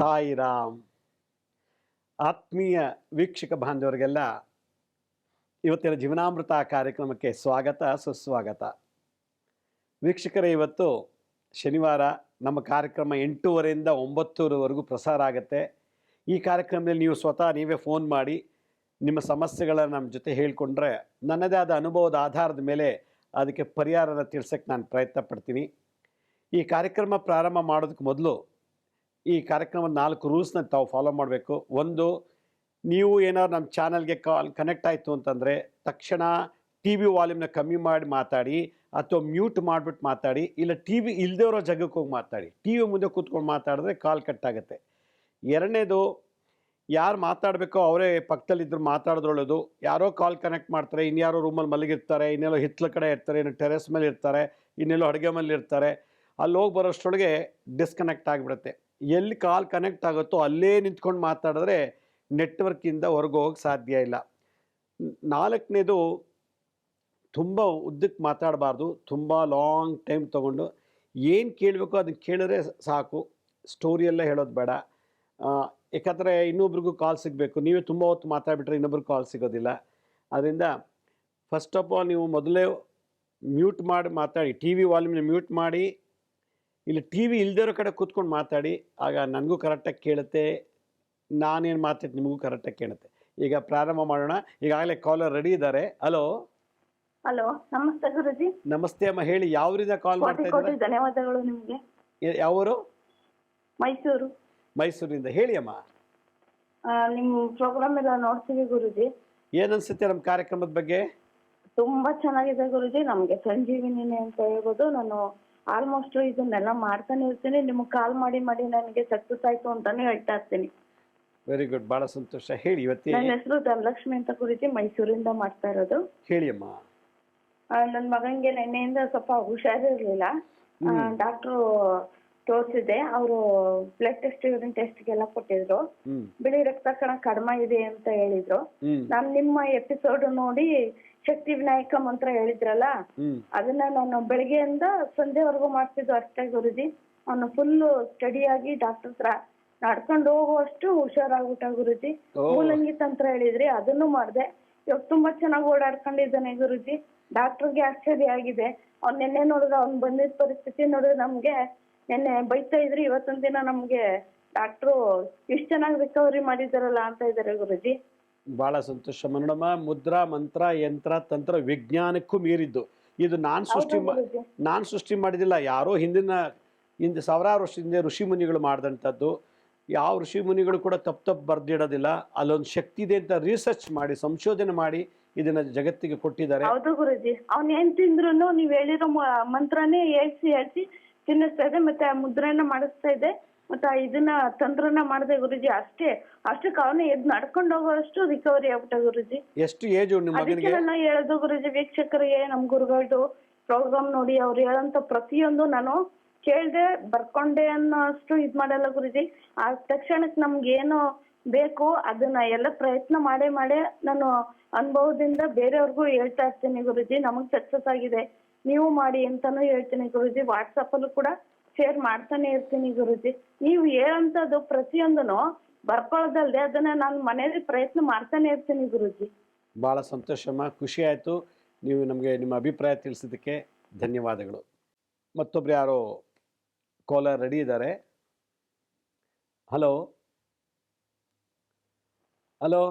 ಸಾಯಿರಾಮ್. ಆತ್ಮೀಯ ವೀಕ್ಷಕ ಬಾಂಧವರಿಗೆಲ್ಲ ಇವತ್ತಿನ ಜೀವನಾಮೃತ ಕಾರ್ಯಕ್ರಮಕ್ಕೆ ಸ್ವಾಗತ ಸುಸ್ವಾಗತ. ವೀಕ್ಷಕರೇ, ಇವತ್ತು ಶನಿವಾರ ನಮ್ಮ ಕಾರ್ಯಕ್ರಮ 8:30ರಿಂದ 9:00ವರೆಗೂ ಪ್ರಸಾರ ಆಗುತ್ತೆ. ಈ ಕಾರ್ಯಕ್ರಮದಲ್ಲಿ ನೀವು ಸ್ವತಃ ನೀವೇ ಫೋನ್ ಮಾಡಿ ನಿಮ್ಮ ಸಮಸ್ಯೆಗಳನ್ನು ನಮ್ಮ ಜೊತೆ ಹೇಳಿಕೊಂಡ್ರೆ ನನ್ನದೇ ಆದ ಅನುಭವದ ಆಧಾರದ ಮೇಲೆ ಅದಕ್ಕೆ ಪರಿಹಾರನ ತಿಳಿಸೋಕ್ಕೆ ನಾನು ಪ್ರಯತ್ನ ಪಡ್ತೀನಿ. ಈ ಕಾರ್ಯಕ್ರಮ ಪ್ರಾರಂಭ ಮಾಡೋದಕ್ಕೆ ಮೊದಲು ಈ ಕಾರ್ಯಕ್ರಮದ 4 ರೂಲ್ಸ್ನ ತಾವು ಫಾಲೋ ಮಾಡಬೇಕು. ಒಂದು, ನೀವು ಏನಾದ್ರು ನಮ್ಮ ಚಾನಲ್ಗೆ ಕನೆಕ್ಟ್ ಆಯಿತು ಅಂತಂದರೆ ತಕ್ಷಣ ಟಿ ವಿ ವಾಲ್ಯೂಮ್ನ ಕಮ್ಮಿ ಮಾಡಿ ಮಾತಾಡಿ, ಅಥವಾ ಮ್ಯೂಟ್ ಮಾಡಿಬಿಟ್ಟು ಮಾತಾಡಿ, ಇಲ್ಲ ಟಿ ವಿ ಇಲ್ಲದೇ ಇರೋ ಜಾಗಕ್ಕೆ ಹೋಗಿ ಮಾತಾಡಿ. ಟಿ ವಿ ಮುಂದೆ ಕೂತ್ಕೊಂಡು ಮಾತಾಡಿದ್ರೆ ಕಾಲ್ ಕಟ್ಟಾಗುತ್ತೆ. ಎರಡನೇದು, ಯಾರು ಮಾತಾಡಬೇಕೋ ಅವರೇ ಪಕ್ಕದಲ್ಲಿದ್ದರು ಮಾತಾಡಿದ್ರೊಳ್ಳೋದು. ಯಾರೋ ಕಾಲ್ ಕನೆಕ್ಟ್ ಮಾಡ್ತಾರೆ, ಇನ್ಯಾರೋ ರೂಮಲ್ಲಿ ಮಲಗಿರ್ತಾರೆ, ಇನ್ನೆಲ್ಲೋ ಹಿತ್ತಲ ಕಡೆ ಇರ್ತಾರೆ, ಇನ್ನು ಟೆರೆಸ್ ಮೇಲೆ ಇರ್ತಾರೆ, ಇನ್ನೆಲ್ಲೋ ಅಡುಗೆ ಮೇಲೆ ಇರ್ತಾರೆ. ಅಲ್ಲಿ ಹೋಗಿ ಬರೋಷ್ಟರೊಳಗೆ ಡಿಸ್ಕನೆಕ್ಟ್ ಆಗಿಬಿಡುತ್ತೆ. ಎಲ್ಲಿ ಕಾಲ್ ಕನೆಕ್ಟ್ ಆಗುತ್ತೋ ಅಲ್ಲೇ ನಿಂತ್ಕೊಂಡು ಮಾತಾಡಿದ್ರೆ ನೆಟ್ವರ್ಕಿಂದ ಹೊರಗೆ ಹೋಗಕ್ಕೆ ಸಾಧ್ಯ ಇಲ್ಲ. ನಾಲ್ಕನೇದು, ತುಂಬ ಉದ್ದಕ್ಕೆ ಮಾತಾಡಬಾರ್ದು. ತುಂಬ ಲಾಂಗ್ ಟೈಮ್ ತೊಗೊಂಡು ಏನು ಕೇಳಬೇಕು ಅದನ್ನು ಕೇಳಿದ್ರೆ ಸಾಕು. ಸ್ಟೋರಿಯೆಲ್ಲ ಹೇಳೋದು ಬೇಡ. ಯಾಕಂದರೆ ಇನ್ನೊಬ್ರಿಗೂ ಕಾಲ್ ಸಿಗಬೇಕು. ನೀವೇ ತುಂಬ ಹೊತ್ತು ಮಾತಾಡ್ಬಿಟ್ರೆ ಇನ್ನೊಬ್ರಿಗೆ ಕಾಲ್ ಸಿಗೋದಿಲ್ಲ. ಅದರಿಂದ ಫಸ್ಟ್ ಆಫ್ ಆಲ್ ನೀವು ಮೊದಲೇ ಮ್ಯೂಟ್ ಮಾಡಿ ಮಾತಾಡಿ, ಟಿ ವಿ ವಾಲ್ಯೂಮ್ನ ಮ್ಯೂಟ್ ಮಾಡಿ, ಇಲ್ಲಿ ಟಿ ವಿ ಇಲ್ದಿರೋ ಕಡೆ ಕೂತ್ಕೊಂಡು ಮಾತಾಡಿ. ಆಗ ನನಗೂ ಕರೆಕ್ಟಾಗಿ ಕೇಳುತ್ತೆ, ನಾನೇನು ಮಾತಾಡ್ತೀನಿ ನಿಮಗೂ ಕರೆಕ್ಟಾಗಿ ಕೇಳುತ್ತೆ. ಈಗ ಪ್ರಾರಂಭ ಮಾಡೋಣ. ಈಗಾಗಲೇ ಕಾಲರ್ ರೆಡಿ ಇದ್ದಾರೆ. ಹಲೋ. ಹಲೋ, ನಮಸ್ತೆ ಗುರುಜಿ. ನಮಸ್ತೆ ಅಮ್ಮ, ಹೇಳಿ ಯಾವರಿಂದ ಕಾಲ್ ಮಾಡ್ತಾ ಇದ್ದೀರಾ? ಧನ್ಯವಾದಗಳು ನಿಮಗೆ. ಯಾವರು? ಮೈಸೂರು. ಮೈಸೂರಿಂದ. ಹೇಳಿ ಅಮ್ಮ. ನಿಮ್ಮ ಪ್ರೋಗ್ರಾಮ್ ಎಲ್ಲ ನೋಡ್ತೀವಿ ಗುರುಜಿ. ಏನನ್ಸುತ್ತೆ ನಮ್ಮ ಕಾರ್ಯಕ್ರಮದ ಬಗ್ಗೆ? ತುಂಬಾ ಚೆನ್ನಾಗಿದೆ ಗುರುಜಿ. ನಮ್ಗೆ ಸಂಜೀವಿನಿ ಅಂತ ಹೇಳ್ಬೋದು. ನಾನು ಆಲ್ಮೋಸ್ಟ್ ಇದನ್ನೆಲ್ಲ ಮಾಡ್ತಾನೆ ಇರ್ತೀನಿ. ನಿಮ್ಗೆ ಕಾಲ್ ಮಾಡಿ ಮಾಡಿ ನನಗೆ ಸಕ್ಸಸ್ ಆಯ್ತು ಅಂತಾನೆ ಹೇಳ್ತಾ ಇರ್ತೀನಿ. ವೆರಿ ಗುಡ್, ಬಹಳ ಸಂತೋಷ. ಹೇಳಿ. ಇವತ್ತೇ ನನ್ನ ಹೆಸರು ಧನಲಕ್ಷ್ಮಿ ಅಂತ ಗುರುಜಿ, ಮೈಸೂರಿಂದ ಮಾಡ್ತಾ ಇರೋದು. ಹೇಳಿ ಅಮ್ಮ. ನನ್ನ ಮಗನಿಗೆ ನಿನ್ನೆಯಿಂದ ಸ್ವಲ್ಪ ಹುಷಾರಿರ್ಲಿಲ್ಲ. ಡಾಕ್ಟ್ರು ತೋರಿಸಿದೆ. ಅವರು ಬ್ಲಡ್ ಟೆಸ್ಟ್, ಯೂರಿನ್ ಟೆಸ್ಟ್ಗೆಲ್ಲ ಕೊಟ್ಟಿದ್ರು. ಬಿಳಿ ರಕ್ತ ಕಣ ಕಡಿಮೆ ಇದೆ ಅಂತ ಹೇಳಿದ್ರು. ನಾನು ನಿಮ್ಮ ಎಪಿಸೋಡ್ ನೋಡಿ ಶಕ್ತಿ ವಿನಾಯಕ ಮಂತ್ರ ಹೇಳಿದ್ರಲ್ಲ, ಅದನ್ನ ನಾನು ಬೆಳಗ್ಗೆಯಿಂದ ಸಂಜೆವರೆಗೂ ಮಾಡ್ತಿದ್ದು ಅಷ್ಟೇ ಗುರುಜಿ. ಅವನು ಫುಲ್ ಸ್ಟಡಿಯಾಗಿ ಡಾಕ್ಟರ್ ಹತ್ರ ನಡ್ಕೊಂಡು ಹೋಗುವಷ್ಟು ಹುಷಾರಾಗ್ಬಿಟ್ಟ ಗುರುಜಿ. ಮೂಲಂಗಿ ತಂತ್ರ ಹೇಳಿದ್ರಿ, ಅದನ್ನು ಮಾಡ್ದೆ. ಇವಾಗ ತುಂಬಾ ಚೆನ್ನಾಗಿ ಓಡಾಡ್ಕೊಂಡಿದ್ದಾನೆ ಗುರುಜಿ. ಡಾಕ್ಟರ್ಗೆ ಆಶ್ಚರ್ಯ ಆಗಿದೆ. ಅವ್ನು ನಿನ್ನೆ ನೋಡಿದ್ರೆ ಅವ್ನು ಬಂದಿದ್ದ ಪರಿಸ್ಥಿತಿ ನೋಡಿದ್ರೆ ನಮ್ಗೆ ನಿನ್ನೆ ಬೈತಾ ಇದ್ರಿ, ಇವತ್ತೊಂದ್ ದಿನ ನಮ್ಗೆ ಡಾಕ್ಟ್ರು ಇಷ್ಟು ಚೆನ್ನಾಗಿ ರಿಕವರಿ ಮಾಡಿದಾರಲ್ಲ ಅಂತ ಇದಾರೆ ಗುರುಜಿ. ಬಹಳ ಸಂತೋಷ ನೋಡಮ್ಮ. ಮುದ್ರಾ, ಮಂತ್ರ, ಯಂತ್ರ, ತಂತ್ರ ವಿಜ್ಞಾನಕ್ಕೂ ಮೀರಿದ್ದು. ಇದು ನಾನು ಸೃಷ್ಟಿ ಮಾಡಿದಿಲ್ಲ. ಯಾರೋ ಹಿಂದೆ ಸಾವಿರಾರು ವರ್ಷ ಹಿಂದೆ ಋಷಿ ಮುನಿಗಳು ಮಾಡಿದಂಥದ್ದು. ಯಾವ ಋಷಿ ಮುನಿಗಳು ಕೂಡ ತಪ್ಪು ಬರ್ದಿಡೋದಿಲ್ಲ. ಅಲ್ಲೊಂದು ಶಕ್ತಿ ಇದೆ ಅಂತ ರಿಸರ್ಚ್ ಮಾಡಿ, ಸಂಶೋಧನೆ ಮಾಡಿ ಇದನ್ನ ಜಗತ್ತಿಗೆ ಕೊಟ್ಟಿದ್ದಾರೆ. ಹೌದು ಗುರುಜಿ. ಅವ್ನ್ ಏನ್ ತಿಂದ್ರು ನೀವ್ ಹೇಳಿರೋ ಮಂತ್ರನೇ ಹೇಳ್ಸಿ ತಿನ್ನಿಸ್ತಾ ಇದೆ, ಮತ್ತೆ ಮುದ್ರೆನ ಮಾಡಿಸ್ತಾ ಇದೆ, ಮತ್ತೆ ಇದನ್ನ ತಂತ್ರನ ಮಾಡಿದೆ ಗುರುಜಿ. ಅಷ್ಟಕ್ಕೆ ಅವನೇ ಎದ್ದು ನಡ್ಕೊಂಡು ಹೋಗೋಷ್ಟು ರಿಕವರಿ ಆಗ್ಬಿಟ್ಟ ಗುರುಜಿ. ಎಷ್ಟು ಏಜ್ ನಿಮ್ಮ ಮಗನಿಗೆ? ಅದಕ್ಕೆ ನಾನು ಹೇಳೋದು ಗುರುಜಿ, ವೀಕ್ಷಕರಿಗೆ ನಮ್ ಗುರುಗಳದು ಪ್ರೋಗ್ರಾಮ್ ನೋಡಿ ಅವ್ರು ಹೇಳೋಂತ ಪ್ರತಿಯೊಂದು ನಾನು ಕೇಳ್ದೆ ಬರ್ಕೊಂಡೆ ಅನ್ನೋಷ್ಟು ಇದ್ ಮಾಡಲ್ಲ ಗುರುಜಿ. ಆ ತಕ್ಷಣಕ್ಕೆ ನಮ್ಗೆ ಏನು ಬೇಕು ಅದನ್ನ ಎಲ್ಲ ಪ್ರಯತ್ನ ಮಾಡೇ ನಾನು ಅನುಭವದಿಂದ ಬೇರೆಯವ್ರಿಗೂ ಹೇಳ್ತಾ ಇರ್ತೀನಿ ಗುರುಜಿ. ನಮಗ್ ಸಕ್ಸಸ್ ಆಗಿದೆ, ನೀವು ಮಾಡಿ ಅಂತಾನು ಹೇಳ್ತೀನಿ ಗುರುಜಿ. ವಾಟ್ಸಪ್ ಅಲ್ಲೂ ಕೂಡ ಶೇರ್ ಮಾಡ್ತಾನೆ ಇರ್ತೀನಿ ಗುರುಜಿ. ನೀವು ಹೇಳೋಂಥದ್ದು ಪ್ರತಿಯೊಂದನು ಬರ್ಕೊಳ್ಳೋದಲ್ದೆ ಅದನ್ನ ನಾನು ಮನೆಯಲ್ಲಿ ಪ್ರಯತ್ನ ಮಾಡ್ತಾನೆ ಇರ್ತೀನಿ ಗುರುಜಿ. ಬಹಳ ಸಂತೋಷಮ್ಮ, ಖುಷಿ ಆಯ್ತು. ನೀವು ನಮಗೆ ನಿಮ್ಮ ಅಭಿಪ್ರಾಯ ತಿಳಿಸಿದ್ದಕ್ಕೆ ಧನ್ಯವಾದಗಳು. ಮತ್ತೊಬ್ರು ಯಾರೋ ಕಾಲರ್ ರೆಡಿ ಇದ್ದಾರೆ. ಹಲೋ. ಹಲೋ.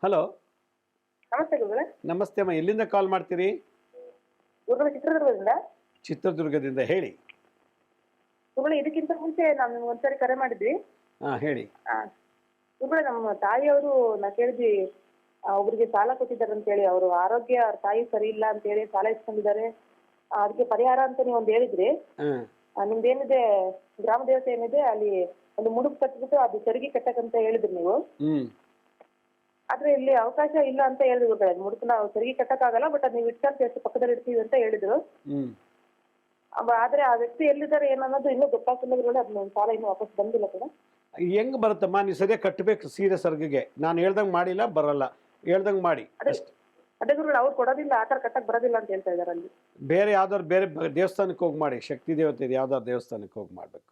ಹಲೋ. ನಮಸ್ತೆ ಗುರುಗಳೇ. ನಮಸ್ತೆ ಅಮ್ಮ, ಎಲ್ಲಿಂದ ಕಾಲ್ ಮಾಡ್ತೀರಿ? ಚಿತ್ರದುರ್ಗದಿಂದ. ಚಿತ್ರದುರ್ಗದಿಂದ. ಹೇಳಿ ಗುರುಗಳೇ. ಇದಕ್ಕಿಂತ ಮುಂಚೆ ನಾವು ಒಂದ್ಸರಿ ಕರೆ ಮಾಡಿದ್ವಿ. ಹೇಳಿ ಗುರುಗಳೇ, ನಮ್ಮ ತಾಯಿಯವರು ನಾ ಕೇಳಿದ್ವಿ, ಒಬ್ರಿಗೆ ಸಾಲ ಕೊಟ್ಟಿದ್ದಾರೆ ಅಂತ ಹೇಳಿ. ಅವರು ಆರೋಗ್ಯ, ಅವ್ರ ತಾಯಿ ಸರಿ ಇಲ್ಲ ಅಂತ ಹೇಳಿ ಸಾಲ ಇಸ್ಕೊಂಡಿದ್ದಾರೆ. ಅದಕ್ಕೆ ಪರಿಹಾರ ಅಂತ ನೀವು ಒಂದು ಹೇಳಿದ್ರಿ. ನಿಮ್ದೇನಿದೆ ಗ್ರಾಮ ದೇವತೆ ಏನಿದೆ ಅಲ್ಲಿ ಒಂದು ಮುಡುಗು ಕಟ್ಬಿಟ್ಟು ಅದು ತೆರಿಗೆ ಕಟ್ಟಕಂತ ಹೇಳಿದ್ರಿ ನೀವು. ಆದ್ರೆ ಇಲ್ಲಿ ಅವಕಾಶ ಇಲ್ಲ ಅಂತ ಹೇಳಿದ್ರು. ಮುಡುಕು ನಾವು ತೆರಿಗೆ ಕಟ್ಟಕ್ಕಾಗಲ್ಲ, ಬಟ್ ಅದ್ ನೀವು ಇಟ್ಕೊಂಡು ಎಷ್ಟು ಪಕ್ಕದಲ್ಲಿ ಇಡ್ತೀವಿ ಅಂತ ಹೇಳಿದ್ರು. ಆದ್ರೆ ಆ ವ್ಯಕ್ತಿ ಎಲ್ಲಿದ್ದಾರೆ ಏನನ್ನೋದು ಇನ್ನೂ ಗೊತ್ತಾಗ್ತಿಲ್ಲ. ಅದ್ ಸಾಲ ಇನ್ನೂ ವಾಪಸ್ ಬಂದಿಲ್ಲ ಕೂಡ. ಹೆಂಗ್ ಬರುತ್ತಮ್ಮ? ನೀವು ಸರಿಯಾಗಿ ಕಟ್ಟಬೇಕು ಸೀರೆ ಸರ್ಗಿಗೆ. ನಾನು ಹೇಳ್ದಂಗೆ ಮಾಡಿಲ್ಲ, ಬರಲ್ಲ. ಹೇಳ್ದಂಗೆ ಮಾಡಿ. ಅದೇ ಗುರುಗಳು, ಅವ್ರು ಕೊಡೋದಿಲ್ಲ, ಆತರ ಕಟ್ಟಕ್ ಬರೋದಿಲ್ಲ ಅಂತ ಹೇಳ್ತಾ ಇದಾರೆ ಅಲ್ಲಿ. ಬೇರೆ ಯಾವ್ದಾದ್ರು ಬೇರೆ ದೇವಸ್ಥಾನಕ್ಕೆ ಹೋಗಿ ಮಾಡಿ. ಶಕ್ತಿ ದೇವತೆ ಯಾವ್ದಾದ್ರು ದೇವಸ್ಥಾನಕ್ಕೆ ಹೋಗಿ ಮಾಡ್ಬೇಕು.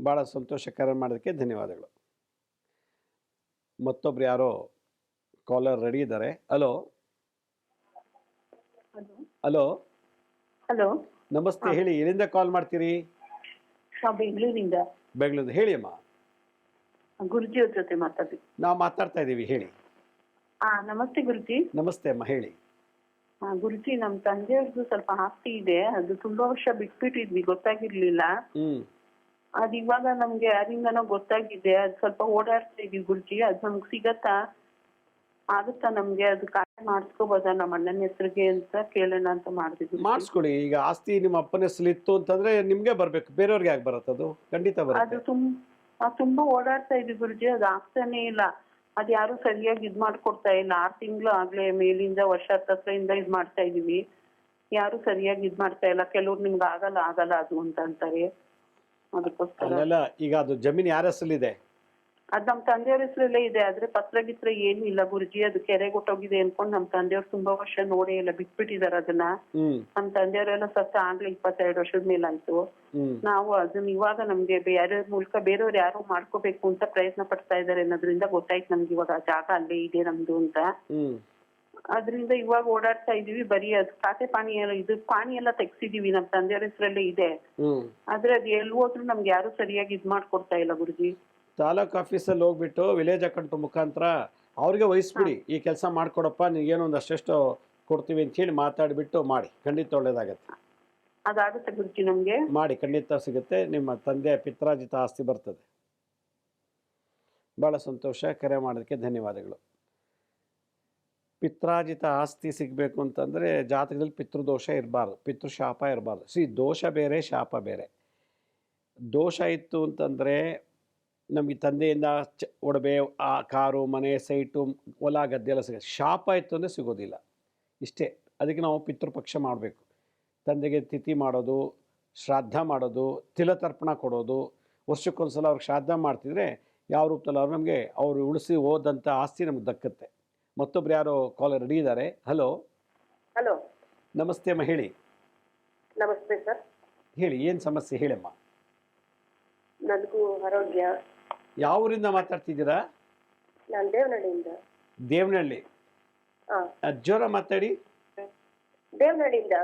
ಭಾಳ ಸಂತೋಷ, ಕರೆ ಮಾಡೋದಕ್ಕೆ ಧನ್ಯವಾದಗಳು. ಮತ್ತೊಬ್ರು ಯಾರೋ ಕಾಲರ್ ರೆಡಿ ಇದ್ದಾರೆ. Hello hello hello. ನಮಸ್ತೆ, ಹೇಳಿ, ಎಲ್ಲಿಂದ ಕಾಲ್ ಮಾಡ್ತೀರಿ? ನಾವು ಬೆಂಗಳೂರಿಂದ. ಬೆಂಗಳೂರು, ಹೇಳಿ ಅಮ್ಮ. ಗುರುಜಿ ಅವ್ರ ಜೊತೆ ಮಾತಾಡ್ಬೇಕು. ನಾವು ಮಾತಾಡ್ತಾ ಇದ್ದೀವಿ, ಹೇಳಿ. ನಮಸ್ತೆ ಗುರುಜಿ. ನಮಸ್ತೆ ಅಮ್ಮ, ಹೇಳಿ. ಗುರುಜಿ, ನಮ್ಮ ತಂದೆಯವ್ರದ್ದು ಸ್ವಲ್ಪ ಆಸ್ತಿ ಇದೆ, ಅದು ತುಂಬಾ ವರ್ಷ ಬಿಟ್ಬಿಟ್ಟಿದ್ವಿ, ಗೊತ್ತಾಗಿರ್ಲಿಲ್ಲ. ಅದ್ ಇವಾಗ ನಮ್ಗೆ ಯಾರಿಂದನೋ ಗೊತ್ತಾಗಿದೆ, ಅದ್ ಸ್ವಲ್ಪ ಓಡಾಡ್ತಾ ಇದೀವಿ ಗುರುಜಿ. ಅದ್ ನಮ್ಗೆ ಸಿಗತ್ತಾ, ಆಗುತ್ತಾ ನಮ್ಗೆ? ಅದು ಖಾತೆ ಮಾಡಿಸ್ಕೋಬೋದಾ ನಮ್ಮ ಅಣ್ಣನ ಹೆಸರಿಗೆ ಅಂತ ಕೇಳೋಣ ಅಂತ ಮಾಡಿದ್ವಿ. ಮಾಡಿಸ್ಕೊಳ್ಳಿ. ಈಗ ಆಸ್ತಿ ನಿಮ್ಮ ಅಪ್ಪನ ಹೆಸರು ಇತ್ತು ಅಂತಂದ್ರೆ ನಿಮ್ಗೆ ಬರ್ಬೇಕು, ಬೇರೆಯವ್ರಿಗೆ ಯಾಕೆ ಬರುತ್ತೆ? ಅದು ಖಂಡಿತ ಅದು ಬರುತ್ತೆ. ತುಂಬಾ ಓಡಾಡ್ತಾ ಇದೀವಿ ಗುರುಜಿ, ಅದು ಆಗ್ತಾನೆ ಇಲ್ಲ. ಅದ್ ಯಾರು ಸರಿಯಾಗಿ ಇದ್ ಮಾಡ್ಕೊಡ್ತಾ ಇಲ್ಲ. 6 ತಿಂಗಳು ಆಗ್ಲೇ ಮೇಲಿಂದ ವರ್ಷ ಹತ್ತತ್ರದಿಂದ ಇದ್ ಮಾಡ್ತಾ ಇದೀವಿ, ಯಾರು ಸರಿಯಾಗಿ ಇದ್ ಮಾಡ್ತಾ ಇಲ್ಲ. ಕೆಲವ್ರು ನಿಮ್ಗೆ ಆಗಲ್ಲ ಅದು ಅಂತ ಅಂತಾರೆ. ಅದಕ್ಕೋಸ್ಕರ ಅಲ್ಲೆಲ್ಲ ಈಗ ಅದು ಜಮೀನು ಯಾರ ಹೆಸರಲ್ಲಿದೆ? ಅದ್ ನಮ್ ತಂದೆಯವ್ರ ಹೆಸರಲ್ಲೇ ಇದೆ, ಆದ್ರೆ ಪತ್ರ ಏನು ಇಲ್ಲ ಗುರುಜಿ. ಅದು ಕೆರೆಗೆ ಹೊಟ್ಟೋಗಿದೆ ಅನ್ಕೊಂಡು ನಮ್ ತಂದೆಯವ್ರು ತುಂಬಾ ವರ್ಷ ನೋಡೇ ಇಲ್ಲ, ಬಿಟ್ಬಿಟ್ಟಿದಾರೆ ಅದನ್ನ. ನಮ್ ತಂದೆಯವರೆಲ್ಲ ಸತ್ತ ಆಗ್ಲೇ 22 ವರ್ಷದ ಮೇಲಾಯ್ತು. ನಾವು ಅದನ್ನ ಇವಾಗ ನಮ್ಗೆ ಬೇರೆಯವ್ರ ಮೂಲಕ ಬೇರೆಯವ್ರು ಯಾರು ಮಾಡ್ಕೋಬೇಕು ಅಂತ ಪ್ರಯತ್ನ ಪಡ್ತಾ ಇದಾರೆ ಅನ್ನೋದ್ರಿಂದ ಗೊತ್ತಾಯ್ತು ನಮ್ಗೆ ಇವಾಗ ಆ ಜಾಗ ಅಲ್ಲೇ ಇದೆ ನಮ್ದು ಅಂತ. ಅದ್ರಿಂದ ಇವಾಗ ಓಡಾಡ್ತಾ ಇದೀವಿ. ಬರೀ ಅದು ಖಾತೆ ಪಾಣಿ ಎಲ್ಲ ತೆಗ್ಸಿದೀವಿ, ನಮ್ ತಂದೆಯವ್ರ ಹೆಸರಲ್ಲೇ ಇದೆ. ಆದ್ರೆ ಅದ್ ಎಲ್ಲಿ ಹೋದ್ರು ನಮ್ಗೆ ಯಾರು ಸರಿಯಾಗಿ ಇದ್ ಮಾಡ್ಕೊಡ್ತಾ ಇಲ್ಲ ಗುರುಜಿ. ತಾಲೂಕ್ ಆಫೀಸಲ್ಲಿ ಹೋಗ್ಬಿಟ್ಟು ವಿಲೇಜ್ ಅಕೌಂಟ್ ಮುಖಾಂತರ ಅವ್ರಿಗೆ ವಹಿಸ್ಬಿಡಿ, ಈ ಕೆಲಸ ಮಾಡ್ಕೊಡಪ್ಪ, ನೀಗೇನೋ ಒಂದು ಅಷ್ಟೆಷ್ಟು ಕೊಡ್ತೀವಿ ಅಂತ ಹೇಳಿ ಮಾತಾಡಿಬಿಟ್ಟು ಮಾಡಿ, ಖಂಡಿತ ಒಳ್ಳೇದಾಗತ್ತೆ. ಅದಾಗುತ್ತೆ ಗುರುಜಿ ನಮ್ಗೆ? ಮಾಡಿ, ಖಂಡಿತ ಸಿಗುತ್ತೆ. ನಿಮ್ಮ ತಂದೆ ಪಿತ್ರಾರ್ಜಿತ ಆಸ್ತಿ ಬರ್ತದೆ. ಭಾಳ ಸಂತೋಷ, ಕರೆ ಮಾಡೋದಕ್ಕೆ ಧನ್ಯವಾದಗಳು. ಪಿತ್ರಾರ್ಜಿತ ಆಸ್ತಿ ಸಿಗಬೇಕು ಅಂತಂದರೆ ಜಾತಕದಲ್ಲಿ ಪಿತೃದೋಷ ಇರಬಾರ್ದು, ಪಿತೃಶಾಪ ಇರಬಾರ್ದು. ದೋಷ ಬೇರೆ, ಶಾಪ ಬೇರೆ. ದೋಷ ಇತ್ತು ಅಂತಂದರೆ ನಮಗೆ ತಂದೆಯಿಂದ ಒಡವೆ, ಆ ಕಾರು, ಮನೆ, ಸೈಟು, ಹೊಲ ಗದ್ದೆ ಎಲ್ಲ ಸಿಗುತ್ತೆ. ಶಾಪ ಇತ್ತು ಅಂದರೆ ಸಿಗೋದಿಲ್ಲ. ಇಷ್ಟೇ. ಅದಕ್ಕೆ ನಾವು ಪಿತೃಪಕ್ಷ ಮಾಡಬೇಕು. ತಂದೆಗೆ ತಿಥಿ ಮಾಡೋದು, ಶ್ರಾದ್ದ ಮಾಡೋದು, ತಿಲತರ್ಪಣ ಕೊಡೋದು, ವರ್ಷಕ್ಕೊಂದ್ಸಲ ಅವ್ರಿಗೆ ಶ್ರಾದ್ದ ಮಾಡ್ತಿದ್ರೆ ಯಾವ ರೂಪದಲ್ಲಿ ಅವ್ರು ನಮಗೆ ಅವರು ಉಳಿಸಿ ಹೋದಂಥ ಆಸ್ತಿ ನಮ್ಗೆ ದಕ್ಕುತ್ತೆ. ಮತ್ತೊಬ್ರು ಯಾರೋ ಕಾಲರ್ ರೆಡಿ ಇದ್ದಾರೆ. Hello hello. ನಮಸ್ತೆ ಅಮ್ಮ, ಹೇಳಿ. ನಮಸ್ತೆ ಸರ್. ಹೇಳಿ, ಏನು ಸಮಸ್ಯೆ ಹೇಳಮ್ಮ. ನನಗೂ ಆರೋಗ್ಯ. ಯಾವ ಊರಿಂದ ಮಾತಾಡ್ತಿದ್ದೀರಾ? ನಾನು ದೇವನಹಳ್ಳಿಯಿಂದ. ದೇವನಹಳ್ಳಿ. ಜೋರ ಮಾತಾಡಿ. ದೇವನಹಳ್ಳಿಯಿಂದ.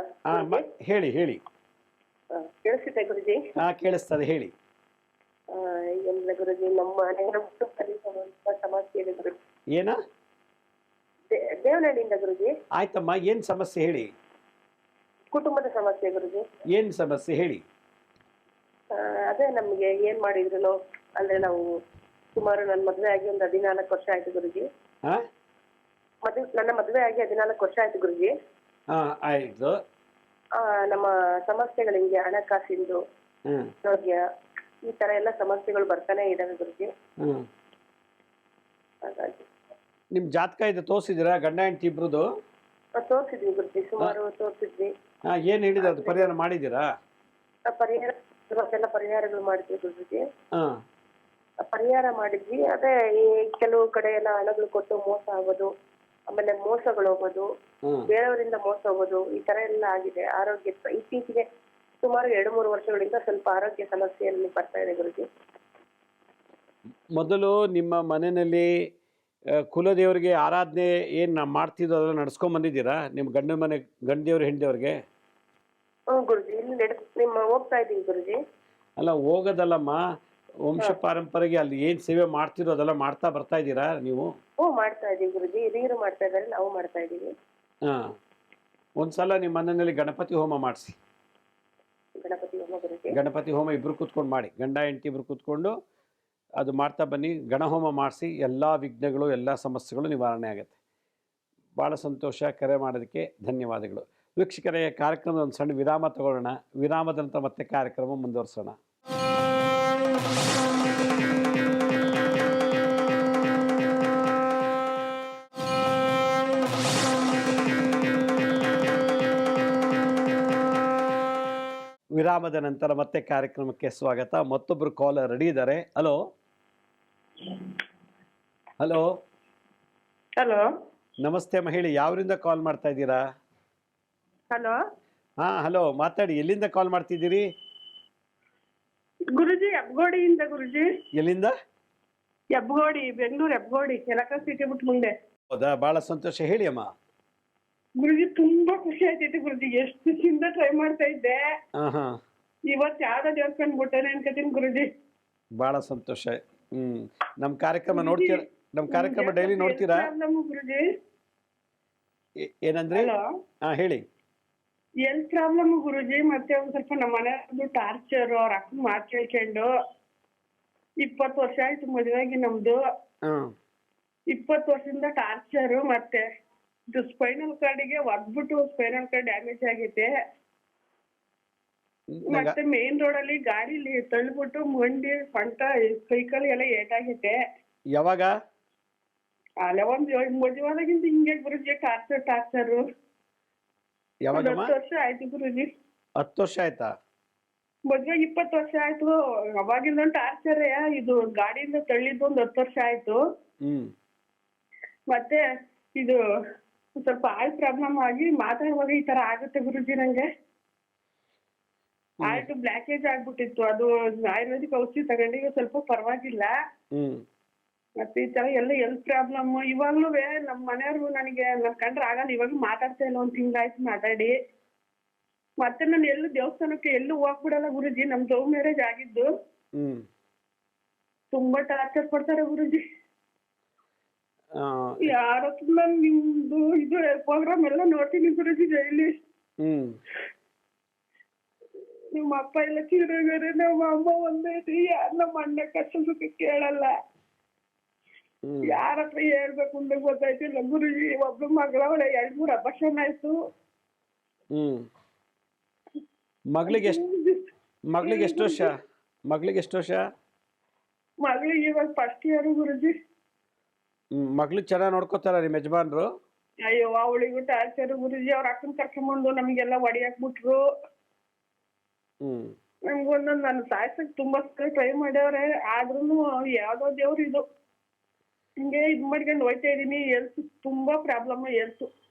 ಹೇಳಿ ಹೇಳಿ. ಕೇಳಿಸ್ತಿದೆ ಗುರುಜಿ? ಕೇಳಿಸ್ತದೆ, ಹೇಳಿ. ಏನಿಲ್ಲ ಗುರುಜಿ, ನಮ್ಮ ಮನೆಯ ಕುಟುಂಬದಲ್ಲಿ ಸ್ವಲ್ಪ ಸಮಸ್ಯೆ ಇದೆ ಗುರುಜಿ. ಏನ? ದೇವನಹಳ್ಳಿಯಿಂದ ಗುರುಜಿ. ಆಯ್ತಮ್ಮ, ಏನು ಸಮಸ್ಯೆ ಹೇಳಿ. ಕುಟುಂಬದ ಸಮಸ್ಯೆ ಗುರುಜಿ. ಏನು ಸಮಸ್ಯೆ ಹೇಳಿ. ಅದೇ ನಮ್ಗೆ ಏನ್ ಮಾಡಿದ್ರು ಅಂದ್ರೆ ನಾವು ಸುಮಾರು ನನ್ನ ಮದ್ವೆ ಆಗಿ ಒಂದು 14 ವರ್ಷ ಆಯ್ತು ಗುರುಜಿ. ನನ್ನ ಮದ್ವೆ ಆಗಿ 14 ವರ್ಷ ಆಯ್ತು ಗುರುಜಿ. ಆಯ್ತು. ನಮ್ಮ ಸಮಸ್ಯೆಗಳು ಹಿಂಗೆ ಹಣಕಾಸಿಂದು, ಆರೋಗ್ಯ, ಈ ತರ ಎಲ್ಲ ಸಮಸ್ಯೆಗಳು ಬರ್ತಾನೆ ಇದಾವೆ ಗುರುಜಿ. ಹಾಗಾಗಿ ನಿಮ್ ಜಾತಕ ಇದೆ ತೋರಿಸಿದಿರಾ? ಗಂಡ ಹೆಂಡತಿ ಇಬ್ರದ್ದು ತೋರಿಸಿದ್ವಿ ಗುರುಜಿ, ಸುಮಾರು ತೋರಿಸಿದ್ವಿ. ಏನ್ ಹೇಳಿದ್ರು? ಅದು ಪರಿಹಾರ ಮಾಡಿದ್ದೀರಾ? ಪರಿಹಾರಗಳು ಮಾಡಿದ್ವಿ ಗುರುಜಿ. ಪರಿಹಾರ ಮಾಡಿದ್ವಿ. ಅದೇ ಈ ಕೆಲವು ಕಡೆ ಎಲ್ಲ ಹಣಗಳು ಕೊಟ್ಟು ಮೋಸ ಆಗೋದು, ಆಮೇಲೆ ಮೋಸಗಳು ಹೋಗೋದು, ಬೇರೆಯವರಿಂದ ಮೋಸ ಹೋಗೋದು, ಈ ತರ ಎಲ್ಲ ಆಗಿದೆ. ಆರೋಗ್ಯ ಇತ್ತೀಚೆಗೆ ಸುಮಾರು 2-3 ವರ್ಷಗಳಿಂದ ಸ್ವಲ್ಪ ಆರೋಗ್ಯ ಸಮಸ್ಯೆಯಲ್ಲಿ ಬರ್ತಾ ಇದೆ ಗುರುಜಿ. ಮೊದಲು ನಿಮ್ಮ ಮನೆಯಲ್ಲಿ ಕುಲದೇವರಿಗೆ ಆರಾಧನೆ ಏನು ಮಾಡ್ತಿದ್ದೋ ಅದೆಲ್ಲ ನಡ್ಸ್ಕೊಂಡ್ ಬಂದಿದ್ದೀರಾ? ನಿಮ್ಮ ಗಂಡದೇವ್ರು ಹೆಂಡದೇವ್ರಿಗೆ? ಗುರುಜಿ, ಇಲ್ಲಿ ಹೋಗ್ತಾ ಇದೀವಿ ಗುರುಜಿ. ಅಲ್ಲ, ಹೋಗೋದಲ್ಲಮ್ಮ, ವಂಶ ಪಾರಂಪರೆಗೆ ಅಲ್ಲಿ ಏನು ಸೇವೆ ಮಾಡ್ತಿರೋ ಅದೆಲ್ಲ ಮಾಡ್ತಾ ಬರ್ತಾ ಇದ್ದೀರಾ ನೀವು? ಮಾಡ್ತಾ ಇದೀವಿ ಗುರುಜಿ. ಹಿರಿಯರು ಮಾಡ್ತಾ ಇದ್ದಾರೆ, ನಾವು ಮಾಡ್ತಾ ಇದೀವಿ. ಒಂದ್ಸಲ ನಿಮ್ಮ ಮನೆಯಲ್ಲಿ ಗಣಪತಿ ಹೋಮ ಮಾಡಿಸಿ. ಗಣಪತಿ ಹೋಮ ಇಬ್ರು ಕೂತ್ಕೊಂಡು ಮಾಡಿ, ಗಂಡ ಹೆಂಡತಿ ಇಬ್ರು ಕೂತ್ಕೊಂಡು ಅದು ಮಾಡ್ತಾ ಬನ್ನಿ. ಗಣಹೋಮ ಮಾಡಿಸಿ, ಎಲ್ಲ ವಿಘ್ನಗಳು, ಎಲ್ಲ ಸಮಸ್ಯೆಗಳು ನಿವಾರಣೆ ಆಗುತ್ತೆ. ಭಾಳ ಸಂತೋಷ, ಕರೆ ಮಾಡೋದಕ್ಕೆ ಧನ್ಯವಾದಗಳು. ವೀಕ್ಷಕರೇ, ಕಾರ್ಯಕ್ರಮದ ಒಂದು ಸಣ್ಣ ವಿರಾಮ ತಗೊಳ್ಳೋಣ. ವಿರಾಮದ ನಂತರ ಮತ್ತೆ ಕಾರ್ಯಕ್ರಮ ಮುಂದುವರಿಸೋಣ. ವಿರಾಮದ ನಂತರ ಮತ್ತೆ ಕಾರ್ಯಕ್ರಮಕ್ಕೆ ಸ್ವಾಗತ. ಮತ್ತೊಬ್ಬರು ಕಾಲರ್ ರೆಡಿ ಇದ್ದಾರೆ. Hello hello. ಹಲೋ. ನಮಸ್ತೆ ಅಮ್ಮ, ಹೇಳಿ. ಯಾವರಿಂದ ಕಾಲ್ ಮಾಡ್ತಾ ಇದ್ದೀರಾ? ಹಲೋ. ಹಲೋ, ಮಾತಾಡಿ. ಎಲ್ಲಿಂದ ಕಾಲ್ ಮಾಡ್ತಿದ್ದೀರಿ? ಗುರುಜಿ ಹೆಬ್ಗೋಡಿಯಿಂದ ಗುರುಜಿ. ಎಲ್ಲಿಂದ? ಹೆಬ್ಗೋಡಿ, ಬೆಂಗಳೂರು ಹೆಬ್ಗೋಡಿ, ಎಲೆಕ್ಟ್ರಿಸಿಟಿ ಬಿಟ್ಟು ಮುಂದೆ. ಹೌದಾ, ಭಾಳ ಸಂತೋಷ. ಹೇಳಿ ಅಮ್ಮ. ಗುರುಜಿ ತುಂಬಾ ಖುಷಿ ಆಯ್ತೈತಿ ಗುರುಜಿ. ಎಷ್ಟು ದಿವಸದಿಂದ ಟ್ರೈ ಮಾಡ್ತಾ ಇದ್ದೆ. ಹಾಂ ಹಾಂ, ಇವತ್ತು ಯಾವ್ದೋ ದೇವಸ್ಥಾನ ಬಿಟ್ಟನೆ ಅನ್ಕೋತೀನಿ ಗುರುಜಿ. ಭಾಳ ಸಂತೋಷ. ನಮ್ಮ ಕಾರ್ಯಕ್ರಮ ನೋಡ್ತೀರಾ? ನಮ್ಮ ಕಾರ್ಯಕ್ರಮ ಡೈಲಿ ನೋಡ್ತೀರಾ? ಗುರುಜಿ ಏನಂದ್ರೆ? ಹಲೋ, ಹಾಂ ಹೇಳಿ. ಹೆಲ್ತ್ ಪ್ರಾಬ್ಲಮ್ ಗುರುಜಿ. ಮತ್ತೆ ಒಂದ್ ಸ್ವಲ್ಪ ನಮ್ಮ ಮನೆಯವ್ರದ್ದು ಟಾರ್ಚರ್, ಅವ್ರ ಅಕ್ಕ ಮಾತು ಕೇಳ್ಕೊಂಡು 20 ವರ್ಷ ಆಯ್ತು ಮದುವೆಯಾಗಿ ನಮ್ದು. ಹಾಂ, 20 ವರ್ಷದಿಂದ ಟಾರ್ಚರ್. ಮತ್ತೆ ಇದು ಸ್ಪೈನಲ್ ಕಾರ್ಡಿಗೆ ಒದ್ಬಿಟ್ಟು ಸ್ಪೈನಲ್ ಕಾರ್ಡ್ ಡ್ಯಾಮೇಜ್ ಆಗೈತೆ. ಮತ್ತೆ ಮೇನ್ ರೋಡ್ ಅಲ್ಲಿ ಗಾಡಿಲಿ ತಳ್ಳಿಬಿಟ್ಟು ಮಂಡಿ ಸೊಂಟ ಕೈಕಾಲು ಎಲ್ಲ ಏಟಾಗೈತೆ. ಯಾವಾಗ? ಅಲ್ಲ ಒಂದು ಮದುವೆದಾಗಿಂದ ಹಿಂಗೆ ಗುರುಜಿ ಟಾರ್ಚರ್. ಯಾವಾಗ? 10 ವರ್ಷ ಆಯ್ತು ಗುರುಜಿ. 10 ವರ್ಷ ಆಯ್ತಾ? ಮದ್ವೆ 20 ವರ್ಷ ಆಯ್ತು. ಅವಾಗಿಂದ ಟಾರ್ಚರ್. ಇದು ಗಾಡಿಯಿಂದ ತಳ್ಳಿದ್ದು ಒಂದು 10 ವರ್ಷ ಆಯ್ತು. ಮತ್ತೆ ಇದು ಸ್ವಲ್ಪ ಆರ್ಟ್ ಪ್ರಾಬ್ಲಮ್ ಆಗಿ ಮಾತಾಡುವಾಗ ಈ ತರ ಆಗುತ್ತೆ ಗುರುಜಿ. ನಂಗೆ ಆರ್ಟ್ ಬ್ಲಾಕೇಜ್ ಆಗ್ಬಿಟ್ಟಿತ್ತು. ಅದು ಆಯುರ್ವೇದಿಕ್ ಔಷಧಿ ತಗೊಂಡು ಈಗ ಸ್ವಲ್ಪ ಪರವಾಗಿಲ್ಲ. ಮತ್ತೆ ಈ ತರ ಎಲ್ಲ ಹೆಲ್ತ್ ಪ್ರಾಬ್ಲಮ್. ಇವಾಗ್ಲೂ ನಮ್ಮ ಮನೆಯವ್ರು ನನಗೆ ನನ್ ಕಂಡ್ರೆ ಆಗಲ್ಲ, ಇವಾಗ ಮಾತಾಡ್ತಾ ಇಲ್ಲ. 1 ತಿಂಗಳಾಯ್ತು ಮಾತಾಡಿ. ಮತ್ತೆ ನಾನು ಎಲ್ಲೂ ದೇವಸ್ಥಾನಕ್ಕೆ ಎಲ್ಲೂ ಹೋಗ್ಬಿಡಲ್ಲ ಗುರುಜಿ. ನಮ್ ಲವ್ ಮ್ಯಾರೇಜ್ ಆಗಿದ್ದು. ತುಂಬಾ ಟಾರ್ಚರ್ ಕೊಡ್ತಾರೆ ಗುರುಜಿ. ಯಾರತ್ರ ನಾನು ನಿಮ್ದು ಇದು ಪ್ರೋಗ್ರಾಮ್ ಎಲ್ಲ ನೋಡ್ತೀನಿ ಗುರುಜಿ ಡೈಲಿ. ನಿಮ್ಮ ಅಪ್ಪ ಎಲ್ಲ ತೀರೋಗಾರೆ, ನಮ್ಮ ಅಮ್ಮ ಒಂದೇ ಯಾರು ನಮ್ಮ ಅಣ್ಣ ಕಷ್ಟ ಸುಖ ಕೇಳಲ್ಲ. ಯಾರತ್ರ ಹೇಳ್ಬೇಕು ಅಂತ ಗೊತ್ತಾಯ್ತಿಲ್ಲ ಗುರುಜಿ. ಒಬ್ಳು ಮಗಳವಳೆ, 2-3 ಅಪಕ್ಷನ್ ಆಯ್ತು. ಮಗಳಿಗೆ ಎಷ್ಟು ವರ್ಷ? ಮಗಳಿಗೆ ಇವಾಗ ಫಸ್ಟ್ ಇಯರ್ ಗುರುಜಿ. ಮಗಳು ಚೆನ್ನಾಗಿ ನೋಡ್ಕೋತಾರ ನಿಮ್ಮ ಯಜಮಾನ್ರು? ಅಯ್ಯೋ, ಅವಳಿಗೂ ಟಾರ್ಚರ್ ಗುರುಜಿ. ಅವ್ರ ಅಕ್ಕನ ಕರ್ಕೊಂಡ್ಬಂದು ನಮಗೆಲ್ಲ ಹೊಡಿಯಾಕ್ ಬಿಟ್ರು. ನಮ್ಗೊಂದೊಂದು ನನ್ನ ಸಾಯ್ಸಕ್ ತುಂಬಾ ಟ್ರೈ ಮಾಡ್ಯವ್ರೆ. ಆದ್ರೂ ಯಾವ್ದೋ ದೇವ್ರು ಇದು ಹಿಂಗೆ ಇದ್ ಮಾಡ್ಕೊಂಡು ಹೋಯ್ತಾ ಇದೀನಿ. ಹೆಲ್ತ್ ತುಂಬಾ ಪ್ರಾಬ್ಲಮ್. ಹೆಲ್ತ್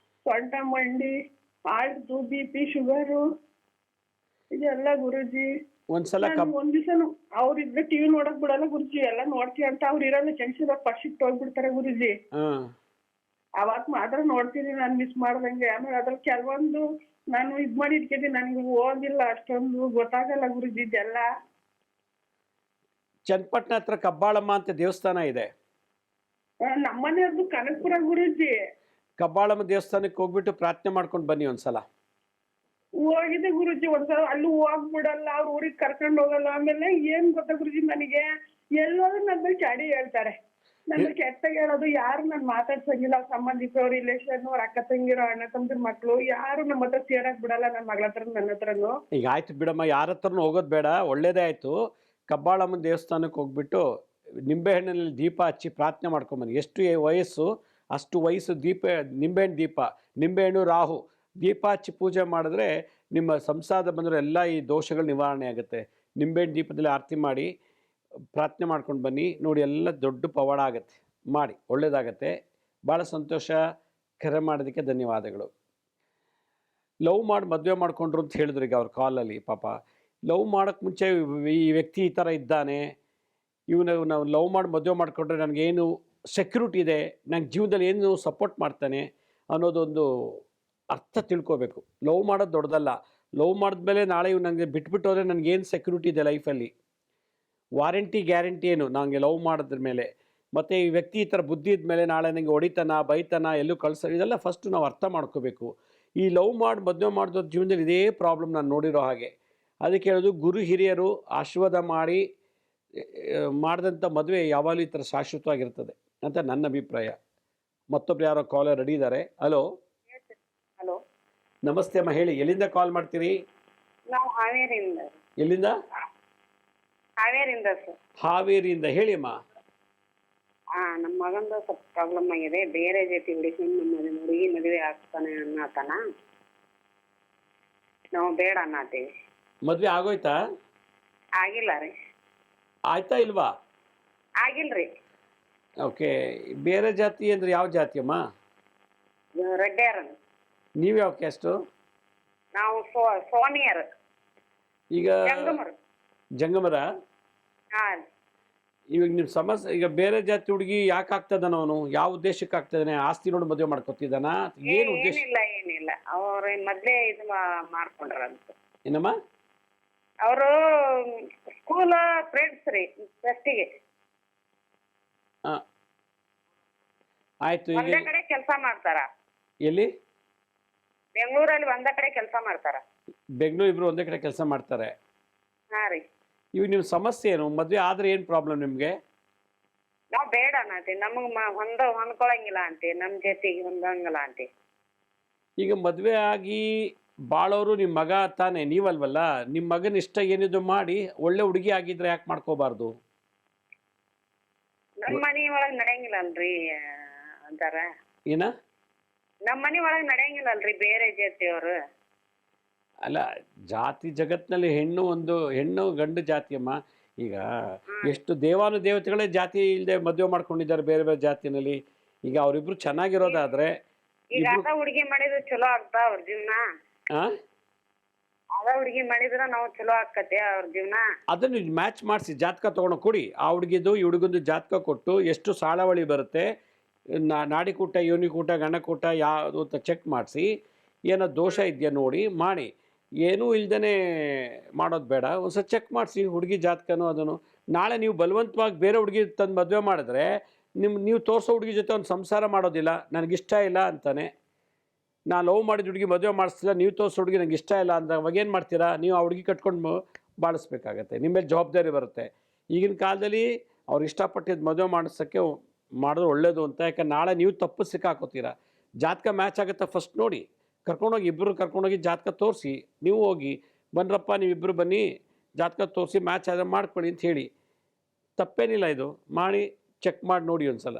ಸೊಂಟ ಮಂಡಿ ಹಾರ್ಟ್ BP ಶುಗರು ಇದೆಲ್ಲ ಗುರುಜಿ. ಒಂದ್ಸಲ ಒಂದ್ ದಿವಸ ಅವ್ರ ಇದ್ರೆ ಟಿವಿ ನೋಡಕ್ ಬಿಡಲ್ಲ ಗುರುಜಿ. ಎಲ್ಲ ನೋಡ್ತೀವಿ ಅಂತ ಅವ್ರು ಇರೋಲ್ಲ. ಜಂಕ್ಷನ್ ಪಕ್ಷಿಗೆ ಹೋಗ್ಬಿಡ್ತಾರೆ ಗುರುಜಿ. ಅವತ್ ಮಾತ್ರ ನೋಡ್ತೀನಿ ನಾನು ಮಿಸ್ ಮಾಡ್ದಂಗೆ. ಆಮೇಲೆ ಅದ್ರ ಕೆಲವೊಂದು ನಾನು ಇದ್ ಮಾಡಿ ಇಟ್ಕಿದ್ದೀನಿ. ನನ್ಗೆ ಓದಿಲ್ಲ ಅಷ್ಟೊಂದು ಗೊತ್ತಾಗಲ್ಲ ಗುರುಜಿ ಇದೆಲ್ಲ. ಚನ್ನಪಟ್ಟಣ ಹತ್ರ ಕಬ್ಬಾಳಮ್ಮ ಅಂತ ದೇವಸ್ಥಾನ ಇದೆ. ನಮ್ಮನೆಯವ್ರದ್ದು ಕನಕಪುರ ಗುರುಜಿ. ಕಬ್ಬಾಳಮ್ಮ ದೇವಸ್ಥಾನಕ್ಕೆ ಹೋಗ್ಬಿಟ್ಟು ಪ್ರಾರ್ಥನೆ ಮಾಡ್ಕೊಂಡು ಬನ್ನಿ ಒಂದ್ಸಲ. ಹೋಗಿದೆ ಗುರುಜಿ ಒಂದ್ಸಲ. ಅಲ್ಲಿ ಹೋಗ್ಬಿಡಲ್ಲ, ಅವ್ರ ಊರಿಗೆ ಕರ್ಕೊಂಡ್ ಹೋಗಲ್ಲ. ಆಮೇಲೆ ಏನ್ ಗೊತ್ತಾ ಗುರುಜಿ, ನನಗೆ ಎಲ್ಲೋದ್ರು ನನ್ನ ಚಾಡಿ ಹೇಳ್ತಾರೆ. ನನ್ನ ಕೆಟ್ಟಾಗ ಹೇಳೋದು. ಯಾರು ನಾನು ಮಾತಾಡ್ಸಂಗಿಲ್ಲ. ಸಂಬಂಧಿಕರು, ರಿಲೇಷನ್, ಅವ್ರ ಅಕ್ಕ ತಂಗಿರೋ, ಅಣ್ಣ ತಮ್ಮನ ಮಕ್ಳು ಯಾರು ನಮ್ಮ ಹತ್ರ ಸೇರಕ್ ಬಿಡಲ್ಲ. ನನ್ನ ಮಗಳ ಹತ್ರ ನನ್ನ ಹತ್ರನು. ಈಗ ಆಯ್ತು ಬಿಡಮ್ಮ, ಯಾರ ಹತ್ರನು ಹೋಗೋದು ಬೇಡ. ಒಳ್ಳೇದೇ ಆಯ್ತು. ಕಬ್ಬಾಳಮ್ಮನ ದೇವಸ್ಥಾನಕ್ಕೆ ಹೋಗ್ಬಿಟ್ಟು ನಿಂಬೆಹಣ್ಣಿನಲ್ಲಿ ದೀಪ ಹಚ್ಚಿ ಪ್ರಾರ್ಥನೆ ಮಾಡ್ಕೊಂಬನ್ನಿ. ಎಷ್ಟು ವಯಸ್ಸು ಅಷ್ಟು ವಯಸ್ಸು ನಿಂಬೆಹಣ್ಣು ದೀಪ, ನಿಂಬೆಹಣ್ಣು ರಾಹು ದೀಪ ಹಚ್ಚಿ ಪೂಜೆ ಮಾಡಿದ್ರೆ ನಿಮ್ಮ ಸಂಸಾರ ಬಂದರೆ ಎಲ್ಲ ಈ ದೋಷಗಳು ನಿವಾರಣೆ ಆಗುತ್ತೆ. ನಿಂಬೆಹಣ್ಣು ದೀಪದಲ್ಲಿ ಆರತಿ ಮಾಡಿ ಪ್ರಾರ್ಥನೆ ಮಾಡ್ಕೊಂಡು ಬನ್ನಿ. ನೋಡಿ, ಎಲ್ಲ ದೊಡ್ಡ ಪವಾಡ ಆಗುತ್ತೆ. ಮಾಡಿ, ಒಳ್ಳೆಯದಾಗತ್ತೆ. ಭಾಳ ಸಂತೋಷ. ಕರೆ ಮಾಡೋದಕ್ಕೆ ಧನ್ಯವಾದಗಳು. ಲವ್ ಮಾಡಿ ಮದುವೆ ಮಾಡ್ಕೊಂಡ್ರು ಅಂತ ಹೇಳಿದ್ರು ಈಗ ಅವ್ರ ಕಾಲಲ್ಲಿ. ಪಾಪ ಲವ್ ಮಾಡೋಕ್ಕೆ ಮುಂಚೆ ಈ ವ್ಯಕ್ತಿ ಈ ಥರ ಇದ್ದಾನೆ, ನಾವು ಲವ್ ಮಾಡಿ ಮದುವೆ ಮಾಡಿಕೊಂಡ್ರೆ ನನಗೇನು ಸೆಕ್ಯೂರಿಟಿ ಇದೆ, ನಂಗೆ ಜೀವನದಲ್ಲಿ ಏನು ಸಪೋರ್ಟ್ ಮಾಡ್ತಾನೆ ಅನ್ನೋದೊಂದು ಅರ್ಥ ತಿಳ್ಕೊಬೇಕು. ಲವ್ ಮಾಡೋದು ದೊಡ್ಡದಲ್ಲ. ಲವ್ ಮಾಡಿದ್ಮೇಲೆ ನಾಳೆ ಇವು ನನಗೆ ಬಿಟ್ಬಿಟ್ಟು ಹೋದರೆ ನನಗೇನು ಸೆಕ್ಯೂರಿಟಿ ಇದೆ ಲೈಫಲ್ಲಿ, ವಾರಂಟಿ ಗ್ಯಾರಂಟಿ ಏನು ನನಗೆ ಲವ್ ಮಾಡಿದ್ರ ಮೇಲೆ. ಮತ್ತು ಈ ವ್ಯಕ್ತಿ ಈ ಥರ ಬುದ್ಧಿ ಇದ್ಮೇಲೆ ನಾಳೆ ನನಗೆ ಹೊಡಿತಾನ ಬೈತಾನ ಎಲ್ಲೂ ಕಳ್ಸೋ, ಇದೆಲ್ಲ ಫಸ್ಟು ನಾವು ಅರ್ಥ ಮಾಡ್ಕೋಬೇಕು. ಈ ಲವ್ ಮಾಡಿ ಮದುವೆ ಮಾಡಿದವ್ರ ಜೀವನದಲ್ಲಿ ಇದೇ ಪ್ರಾಬ್ಲಮ್ ನಾನು ನೋಡಿರೋ ಹಾಗೆ. ಅದಕ್ಕೆ ಹೇಳೋದು, ಗುರು ಹಿರಿಯರು ಆಶೀರ್ವಾದ ಮಾಡಿ ಮಾಡಿದಂಥ ಮದುವೆ ಯಾವಾಗಲೂ ಈ ಥರ ಶಾಶ್ವತವಾಗಿರ್ತದೆ ಅಂತ ನನ್ನ ಅಭಿಪ್ರಾಯ. ಮತ್ತೊಬ್ರು ಯಾರೋ ಕಾಲರ್ ರೆಡಿ ಇದ್ದಾರೆ. ಹಲೋ. ಹಲೋ, ನಮಸ್ತೆ ಅಮ್ಮ, ಹೇಳಿ. ಎಲ್ಲಿಂದ ಕಾಲ್ ಮಾಡ್ತೀರಿ? ನಾವು ಹಾವೇರಿಯಿಂದ. ಎಲ್ಲಿಂದ? ಹಾವೇರಿಯಿಂದ ಸರ್. ಹಾವೇರಿಯಿಂದ. ಹೇಳಿ ಅಮ್ಮ. ನಮ್ಮ ಮಗಂದು ಸ್ವಲ್ಪ ಪ್ರಾಬ್ಲಮ್ ಆಗಿದೆ. ಬೇರೆ ಜೊತೆ ಹುಡುಕೊಂಡು ನಮ್ಮ ಹುಡುಗಿ ಮದುವೆ ಆಗ್ತಾನೆ ಅನ್ನತಾನ. ನಾವು ಬೇಡ ಅನ್ನತ್ತೀವಿ. ಮದುವೆ ಆಗೋಯ್ತಾ? ಆಗಿಲ್ಲ ರೀ. ಆಯ್ತಾ ಇಲ್ವಾ? ಆಗಿಲ್ರಿ. ಓಕೆ. ಬೇರೆ ಜಾತಿ ಅಂದ್ರೆ ಯಾವ ಜಾತಿ ಅಮ್ಮ? ರೆಡ್ಡಿಯರ್. ನೀವು ಯಾವ ಕ್ಯಾಸ್ಟು? ನಾವು ಸೋನಿಯರ್. ಈಗ ಜಂಗಮರು. ಜಂಗಮರ. ಹಾ ಇವಾಗ ನಿಮ್ಮ ಸಮಸ್ಯೆ ಈಗ ಬೇರೆ ಜಾತಿ ಹುಡುಗಿ ಯಾಕೆ ಆಗ್ತದಾನ ಅವನು? ಯಾವ ಉದ್ದೇಶಕ್ಕೆ ಆಗ್ತದಾನೆ? ಆಸ್ತಿ ನೋಡಿ ಮದುವೆ ಮಾಡ್ಕೊತಿದ್ದಾನ? ಏನು ಉದ್ದೇಶ? ಏನಿಲ್ಲ ಅವ್ರ ಮೊದ್ಲೇ ಇದು ಮಾಡ್ಕೊಂಡ್ರಂತ. ಏನಮ್ಮ? ಅವರು ಸ್ಕೂಲ್ ಫ್ರೆಂಡ್ಸ್ ರೀ ಫಸ್ಟಿಗೆ. ಆಯ್ತು. ಈಗ ಒಂದೇ ಕಡೆ ಕೆಲಸ ಮಾಡ್ತಾರ. ಎಲ್ಲಿ? ಬೆಂಗಳೂರಲ್ಲಿ ಒಂದೇ ಕಡೆ ಕೆಲಸ ಮಾಡ್ತಾರ. ಬೆಂಗಳೂರು ಇಬ್ರು ಒಂದೇ ಕಡೆ ಕೆಲಸ ಮಾಡ್ತಾರೆ. ಹಾ ರೀ. ಇವಾಗ ನಿಮ್ಮ ಸಮಸ್ಯೆ ಏನು? ಮದುವೆ ಆದ್ರೆ ಏನು ಪ್ರಾಬ್ಲಮ್ ನಿಮಗೆ? ನಾವ್ ಬೇಡ ಅನ್ನತಿ, ನಮಗ್ ಹೊಂದ್ಕೊಳಂಗಿಲ್ಲ ಅಂತಿ, ನಮ್ ಜೊತೆಗೆ ಹೊಂದಂಗಿಲ್ಲ ಅಂತಿ. ಈಗ ಮದುವೆ ಆಗಿ ಬಾಳೋರು ನಿಮ್ಮ ಮಗ ತಾನೆ, ನೀವಲ್ವಲ್ಲ? ನಿಮ್ಮ ಮಗನ ಇಷ್ಟ ಏನಿದು ಮಾಡಿ ಒಳ್ಳೆ ಹುಡುಗಿ ಆಗಿದ್ರೆ ಯಾಕೆ ಮಾಡ್ಕೋಬಾರ್ದು? ನಮ್ ಮನಿ ಒಳಗ್ ನಡೆಯಂಗಿಲ್ಲ ಅಲ್ರಿ ಅಂತಾರ. ಏನ? ನಮ್ ಮನಿ ಒಳಗ್ ನಡೆಯಂಗಿಲ್ಲ ಅಲ್ರಿ ಬೇರೆ ಜಾತಿಯವ್ರು. ಅಲ್ಲ, ಜಾತಿ ಜಗತ್ನಲ್ಲಿ ಹೆಣ್ಣು ಗಂಡು ಜಾತಿಯಮ್ಮ. ಈಗ ಎಷ್ಟು ದೇವಾನುದೇವತೆಗಳೇ ಜಾತಿ ಇಲ್ಲದೆ ಮದುವೆ ಮಾಡ್ಕೊಂಡಿದ್ದಾರೆ ಬೇರೆ ಬೇರೆ ಜಾತಿನಲ್ಲಿ. ಈಗ ಅವರಿಬ್ರು ಚೆನ್ನಾಗಿರೋದಾದ್ರೆ ಈಗ ಅದ ಹುಡುಗಿ ಮಾಡಿದ್ರೆ ಚಲೋ ಆಗ್ತಾ ಅವ್ರ ಜೀವನ. ಅದ ಹುಡುಗಿ ಮಾಡಿದ್ರ ನಾವು ಚಲೋ ಆಕತೆ ಅವ್ರ ಜೀವನ. ಅದನ್ನು ಮ್ಯಾಚ್ ಮಾಡಿಸಿ ಜಾತಕ ತಗೊಂಡು ಕೊಡಿ. ಆ ಹುಡುಗಿದು ಈ ಹುಡುಗಂದು ಜಾತಕ ಕೊಟ್ಟು ಎಷ್ಟು ಸಾಳವಳಿ ಬರುತ್ತೆ, ನಾಡಿಕೂಟ ಯೋನಿಕೂಟ ಗಣಕೂಟ ಯಾವುದು ಅಂತ ಚೆಕ್ ಮಾಡಿಸಿ, ಏನೋ ದೋಷ ಇದೆಯಾ ನೋಡಿ ಮಾಡಿ. ಏನೂ ಇಲ್ದೇ ಮಾಡೋದು ಬೇಡ. ಒಂದ್ಸಲ ಚೆಕ್ ಮಾಡಿಸಿ ಹುಡುಗಿ ಜಾತಕನೂ ಅದನ್ನು. ನಾಳೆ ನೀವು ಬಲವಂತವಾಗಿ ಬೇರೆ ಹುಡುಗಿ ತಂದು ಮದುವೆ ಮಾಡಿದ್ರೆ ನೀವು ತೋರಿಸೋ ಹುಡುಗಿ ಜೊತೆ ಒಂದು ಸಂಸಾರ ಮಾಡೋದಿಲ್ಲ. ನನಗಿಷ್ಟ ಇಲ್ಲ ಅಂತಾನೆ. ನಾನು ಲವ್ ಮಾಡಿದ ಹುಡುಗಿ ಮದುವೆ ಮಾಡಿಸ್ತಿಲ್ಲ, ನೀವು ತೋರಿಸೋ ಹುಡುಗಿ ನನಗೆ ಇಷ್ಟ ಇಲ್ಲ ಅಂದಾಗ ಏನು ಮಾಡ್ತೀರಾ? ನೀವು ಆ ಹುಡುಗಿ ಕಟ್ಕೊಂಡು ಬಾಳಿಸ್ಬೇಕಾಗತ್ತೆ. ನಿಮ್ಮ ಮೇಲೆ ಜವಾಬ್ದಾರಿ ಬರುತ್ತೆ. ಈಗಿನ ಕಾಲದಲ್ಲಿ ಅವ್ರು ಇಷ್ಟಪಟ್ಟಿದ್ದು ಮದುವೆ ಮಾಡಿದ್ರೆ ಒಳ್ಳೇದು ಅಂತ. ಯಾಕೆ ನಾಳೆ ನೀವು ತಪ್ಪು ಸಿಕ್ಕಾಕೋತೀರಾ. ಜಾತಕ ಮ್ಯಾಚ್ ಆಗುತ್ತಾ ಫಸ್ಟ್ ನೋಡಿ, ಕರ್ಕೊಂಡೋಗಿ ಇಬ್ಬರು ಕರ್ಕೊಂಡೋಗಿ ಜಾತಕ ತೋರಿಸಿ, ನೀವು ಹೋಗಿ ಬನ್ರಪ್ಪ ನೀವಿಬ್ಬರು ಬನ್ನಿ ಜಾತಕ ತೋರಿಸಿ ಮ್ಯಾಚ್ ಆದರೆ ಮಾಡ್ಕೊಳ್ಳಿ ಅಂತ ಹೇಳಿ. ತಪ್ಪೇನಿಲ್ಲ, ಇದು ಮಾಡಿ ಚೆಕ್ ಮಾಡಿ ನೋಡಿ ಒಂದ್ಸಲ.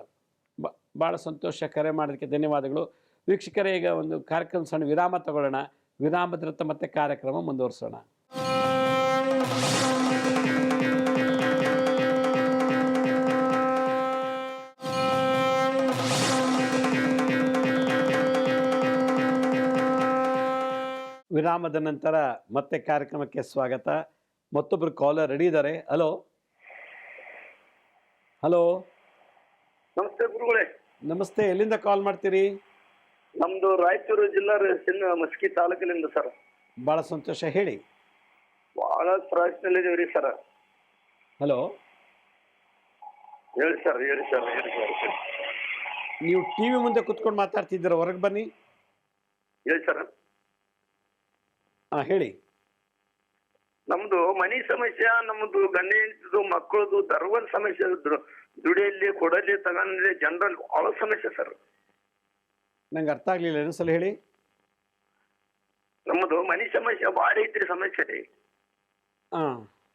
ಭಾಳ ಸಂತೋಷ. ಕರೆ ಮಾಡೋದಕ್ಕೆ ಧನ್ಯವಾದಗಳು. ವೀಕ್ಷಕರೇ, ಈಗ ಒಂದು ಕಾರ್ಯಕ್ರಮ ಸಣ್ಣ ವಿರಾಮ ತಗೊಳ್ಳೋಣ. ವಿರಾಮದ ನಂತರ ಮತ್ತೆ ಕಾರ್ಯಕ್ರಮ ಮುಂದುವರಿಸೋಣ. ವಿರಾಮದ ನಂತರ ಮತ್ತೆ ಕಾರ್ಯಕ್ರಮಕ್ಕೆ ಸ್ವಾಗತ. ಮತ್ತೊಬ್ಬರು ಕಾಲರ್ ರೆಡಿ ಇದ್ದಾರೆ. Hello hello. ನಮಸ್ತೆ ಗುರುಗಳೇ. ನಮಸ್ತೆ. ಎಲ್ಲಿಂದ ಕಾಲ್ ಮಾಡ್ತೀರಿ? ನಮ್ದು ರಾಯಚೂರು ಜಿಲ್ಲಾ ಮಸ್ಕಿ ತಾಲೂಕಿನಿಂದ ಸರ್. ಭಾಳ ಸಂತೋಷ, ಹೇಳಿ. ಬಹಳ ಪ್ರಯತ್ನಲ್ಲಿದ್ದೀವಿ ರೀ ಸರ್. ಹಲೋ, ಹೇಳಿ ಸರ್. ನೀವು ಟಿ ವಿ ಮುಂದೆ ಕುತ್ಕೊಂಡು ಮಾತಾಡ್ತಿದ್ದೀರ, ಹೊರಗೆ ಬನ್ನಿ. ಹೇಳಿ ಸರ್. ಹಾಂ, ಹೇಳಿ. ನಮ್ದು ಮನಿ ಸಮಸ್ಯೆ, ನಮ್ದು ಗಂಡ ಹೆಂಡತಿದು ಮಕ್ಕಳದು ಧರ್ಮದ ಸಮಸ್ಯೆ, ದುಡಿಯಲ್ಲಿ ಕೊಡಲಿ ತಗೊಂಡ್ರೆ ಜನರಲ್ ಬಹಳ ಸಮಸ್ಯೆ ಸರ್. ನಂಗೆ ಅರ್ಥ ಆಗಲಿಲ್ಲ, ಇನ್ನೊಂದ್ಸಲ ಹೇಳಿ. ನಮ್ಮದು ಮನಿ ಸಮಸ್ಯೆ ಭಾಳ ಐತ್ರಿ ಸಮಸ್ಯೆ ರೀ.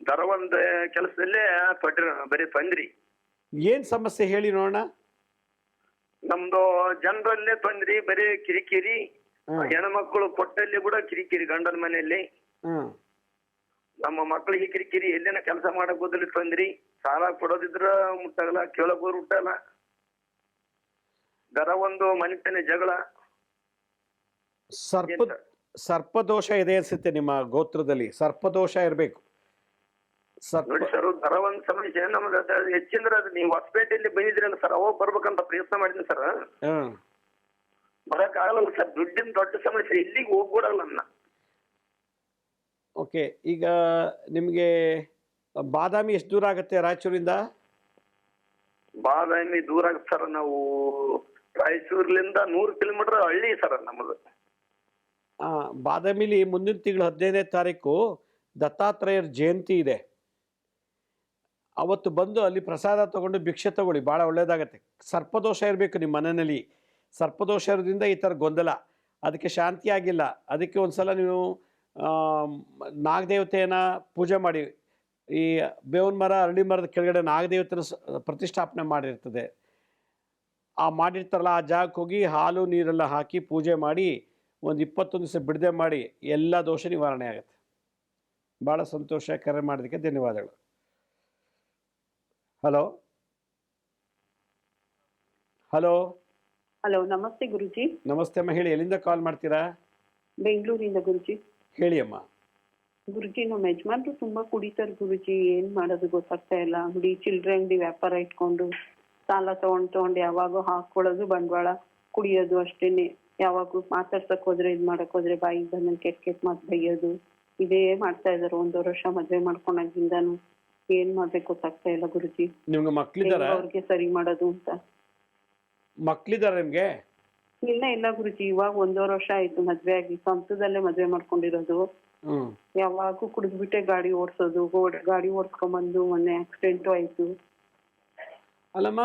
ಧರ್ಮದ ಕೆಲಸದಲ್ಲೇ ಬರೀ ತೊಂದ್ರಿ. ಏನು ಸಮಸ್ಯೆ ಹೇಳಿ ನೋಡೋಣ. ನಮ್ದು ಜನರಲ್ಲೇ ತೊಂದ್ರಿ, ಬರೀ ಕಿರಿಕಿರಿ. ಹೆಣ್ಮಕ್ಳು ಕೊಟ್ಟಲ್ಲಿ ಕೂಡ ಕಿರಿಕಿರಿ, ಗಂಡನ ಮನೆಯಲ್ಲಿ. ನಮ್ಮ ಮಕ್ಕಳಿಗೆ ಕಿರಿಕಿರಿ, ಎಲ್ಲಿನ ಕೆಲಸ ಮಾಡಕ್ ಹೋದಲ್ಲಿ ತೊಂದ್ರಿ. ಸಾಲ ಕೊಡೋದಿದ್ರ ಮುಟ್ಟಾಗಲ್ಲ, ಕೇಳಕ್ ಹೋದ್ರೆ ಮುಟ್ಟಲ್ಲ. ದರ ಒಂದು ಮನೆತನ ಜಗಳ. ಸರ್ಪದೋಷ ಇದೆ ಅನ್ಸುತ್ತೆ ನಿಮ್ಮ ಗೋತ್ರದಲ್ಲಿ. ಸರ್ಪದೋಷ ಇರಬೇಕು. ನೋಡಿ ಸರ್, ದರ ಒಂದ್ ಸಮಸ್ಯೆ ನಮ್ದು ಹೆಚ್ಚಿಂದ್ರ ನೀವು ಹೊಸಪೇಟೆಯಲ್ಲಿ ಬಂದಿದ್ರಲ್ಲ ಸರ್, ಅವಾಗ ಬರ್ಬೇಕಂತ ಪ್ರಯತ್ನ ಮಾಡಿದ್ನಿ ಸರ್. ಬರಕ್ ಆಗಲ್ಲ ಸರ್, ದುಡ್ಡಿನ ದೊಡ್ಡ ಸಮಸ್ಯೆ, ಇಲ್ಲಿಗೆ ಹೋಗ್ಬಿಡಲ್ಲ ಅನ್ನ. ಓಕೆ, ಈಗ ನಿಮಗೆ ಬಾದಾಮಿ ಎಷ್ಟು ದೂರ ಆಗುತ್ತೆ ರಾಯಚೂರಿಂದ? ಬಾದಾಮಿ ದೂರ ಆಗುತ್ತೆ ಸರ್. ನಾವು ರಾಯಚೂರ್ಲಿಂದ 100 ಕಿಲೋಮೀಟರ್ ಹಳ್ಳಿ ಸರ್ ನಮ್ಮದು. ಬಾದಾಮಿಲಿ ಮುಂದಿನ ತಿಂಗಳು 15ನೇ ತಾರೀಕು ದತ್ತಾತ್ರೇಯರ ಜಯಂತಿ ಇದೆ. ಅವತ್ತು ಬಂದು ಅಲ್ಲಿ ಪ್ರಸಾದ ತಗೊಂಡು ಭಿಕ್ಷೆ ತಗೊಳ್ಳಿ, ಭಾಳ ಒಳ್ಳೇದಾಗತ್ತೆ. ಸರ್ಪದೋಷ ಇರಬೇಕು ನಿಮ್ಮ ಮನೆಯಲ್ಲಿ. ಸರ್ಪದೋಷ ಇರೋದ್ರಿಂದ ಈ ಥರ ಗೊಂದಲ, ಅದಕ್ಕೆ ಶಾಂತಿ ಆಗಿಲ್ಲ. ಅದಕ್ಕೆ ಒಂದ್ಸಲ ನೀವು ನಾಗದೇವತೆಯನ್ನು ಪೂಜೆ ಮಾಡಿ. ಈ ಬೇವಿನ ಮರ, ಅರಳಿ ಮರದ ಕೆಳಗಡೆ ನಾಗದೇವತೆನ ಪ್ರತಿಷ್ಠಾಪನೆ ಮಾಡಿರ್ತದೆ. ಆ ಮಾಡಿರ್ತಾರಲ್ಲ, ಆ ಜಾಗಕ್ಕೆ ಹೋಗಿ ಹಾಲು ನೀರೆಲ್ಲ ಹಾಕಿ ಪೂಜೆ ಮಾಡಿ ಒಂದು 21 ದಿವಸ ಬಿಡದೆ ಮಾಡಿ, ಎಲ್ಲ ದೋಷ ನಿವಾರಣೆ ಆಗುತ್ತೆ. ಭಾಳ ಸಂತೋಷ. ಕರೆ ಮಾಡೋದಕ್ಕೆ ಧನ್ಯವಾದಗಳು. ಹಲೋ ಹಲೋ ಹಲೋ, ನಮಸ್ತೆ ಗುರುಜಿ. ನಮಸ್ತೆ ಅಮ್ಮ, ಹೇಳಿ. ಎಲ್ಲಿಂದ ಕಾಲ್ ಮಾಡ್ತೀರಾ? ಬೆಂಗಳೂರಿಂದ ಗುರುಜಿ. ಹೇಳಿ ಅಮ್ಮ. ಗುರುಜಿ ನಮ್ಮ ಯಜಮಾನ್ರು ತುಂಬಾ ಕುಡಿತಾರೆ ಗುರುಜಿ, ಏನ್ ಮಾಡೋದು ಗೊತ್ತಾಗ್ತಾ ಇಲ್ಲ. ಅಂಗಡಿ ಚಿಲ್ಡ್ರೆ ಅಂಗಡಿ ವ್ಯಾಪಾರ ಇಟ್ಕೊಂಡು ಸಾಲ ತಗೊಂಡ್ ಯಾವಾಗೂ ಹಾಕೊಳ್ಳೋದು ಬಂಡವಾಳ, ಕುಡಿಯೋದು ಅಷ್ಟೇನೆ. ಯಾವಾಗೂ ಮಾತಾಡ್ಸಕ್ ಹೋದ್ರೆ ಇದ್ ಮಾಡಕ್ ಹೋದ್ರೆ ಬಾಯಿಗೆ ಬಂದಂಗೆ ಕೆಟ್ಟ ಮಾತು ಬೈಯೋದು, ಇದೇ ಮಾಡ್ತಾ ಇದಾರೆ 1.5 ವರ್ಷ ಮದ್ವೆ ಮಾಡ್ಕೊಂಡಾಗಿಂದಾನು. ಏನ್ ಮಾಡ್ಬೇಕು ಗೊತ್ತಾಗ್ತಾ ಇಲ್ಲ ಗುರುಜಿ. ನಿಮ್ಗೆ ಮಕ್ಳಿದಾರ? ಅವ್ರಿಗೆ ಸರಿ ಮಾಡೋದು ಅಂತ. ಮಕ್ಳಿದಾರ ನಿಮ್ಗೆ? ಇಲ್ಲ ಗುರುಜಿ, ಇವಾಗ 1.5 ವರ್ಷ ಆಯ್ತು ಮದ್ವೆ ಆಗಿ. ಸ್ವಂತದಲ್ಲೇ ಮದ್ವೆ ಮಾಡ್ಕೊಂಡಿರೋದು. ಯಾವಾಗೂ ಕುಡಿದ್ಬಿಟ್ಟೆ ಗಾಡಿ ಓಡ್ಸೋದು, ಗಾಡಿ ಓಡ್ಸ್ಕೊಂಡ್ಬಂದು ಮೊನ್ನೆ ಆಕ್ಸಿಡೆಂಟು ಆಯ್ತು. ಅಲ್ಲಮ್ಮ,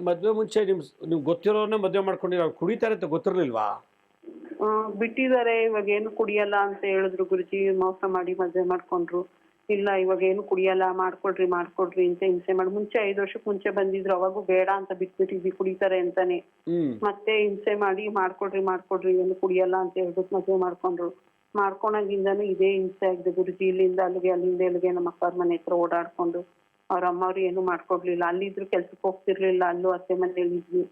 ಮದ್ವೆ ಮುಂಚೆ ನಿಮ್ಗೆ ಗೊತ್ತಿರೋರ್ನ ಮದ್ವೆ ಮಾಡ್ಕೊಂಡಿರೋ, ಕುಡಿತಾರೆ ಅಂತ ಗೊತ್ತಿರ್ಲಿಲ್ವಾ? ಬಿಟ್ಟಿದ್ದಾರೆ, ಇವಾಗ ಏನು ಕುಡಿಯಲ್ಲ ಅಂತ ಹೇಳಿದ್ರು ಗುರುಜಿ. ಮೋಸ ಮಾಡಿ ಮದ್ವೆ ಮಾಡ್ಕೊಂಡ್ರು. ಇಲ್ಲ ಇವಾಗ ಏನು ಕುಡಿಯಲ್ಲ, ಮಾಡ್ಕೊಡ್ರಿ ಅಂತ ಹಿಂಸೆ ಮಾಡಿ. ಮುಂಚೆ 5 ವರ್ಷಕ್ಕೆ ಮುಂಚೆ ಬಂದಿದ್ರು, ಅವಾಗೂ ಬೇಡ ಅಂತ ಬಿಟ್ಬಿಟ್ಟಿದ್ವಿ ಕುಡಿತಾರೆ ಅಂತಾನೆ. ಮತ್ತೆ ಹಿಂಸೆ ಮಾಡಿ ಮಾಡ್ಕೊಡ್ರಿ ಏನು ಕುಡಿಯಲ್ಲ ಅಂತ ಹೇಳ್ಬಿಟ್ಟು ಮದ್ವೆ ಮಾಡ್ಕೊಂಡ್ರು. ಮಾಡ್ಕೊಳಾಗಿಂದಾನು ಇದೇ ಹಿಂಸೆ ಆಗಿದೆ ಗುರುಜಿ. ಇಲ್ಲಿಂದ ಅಲ್ಲಿಗೆ ಅಲ್ಲಿಂದ ಇಲ್ಲಿಗೆ ನಮ್ಮ ಅಕ್ಕವ್ರ ಮನೆ ಹತ್ರ ಓಡಾಡ್ಕೊಂಡು. ಅವ್ರ ಅಮ್ಮವ್ರು ಏನು ಮಾಡ್ಕೊಡ್ಲಿಲ್ಲ. ಅಲ್ಲಿದ್ರು ಕೆಲ್ಸಕ್ಕೆ ಹೋಗ್ತಿರ್ಲಿಲ್ಲ, ಅಲ್ಲೂ ಅತ್ತೆ ಮನೇಲಿ ಇದ್ವಿ.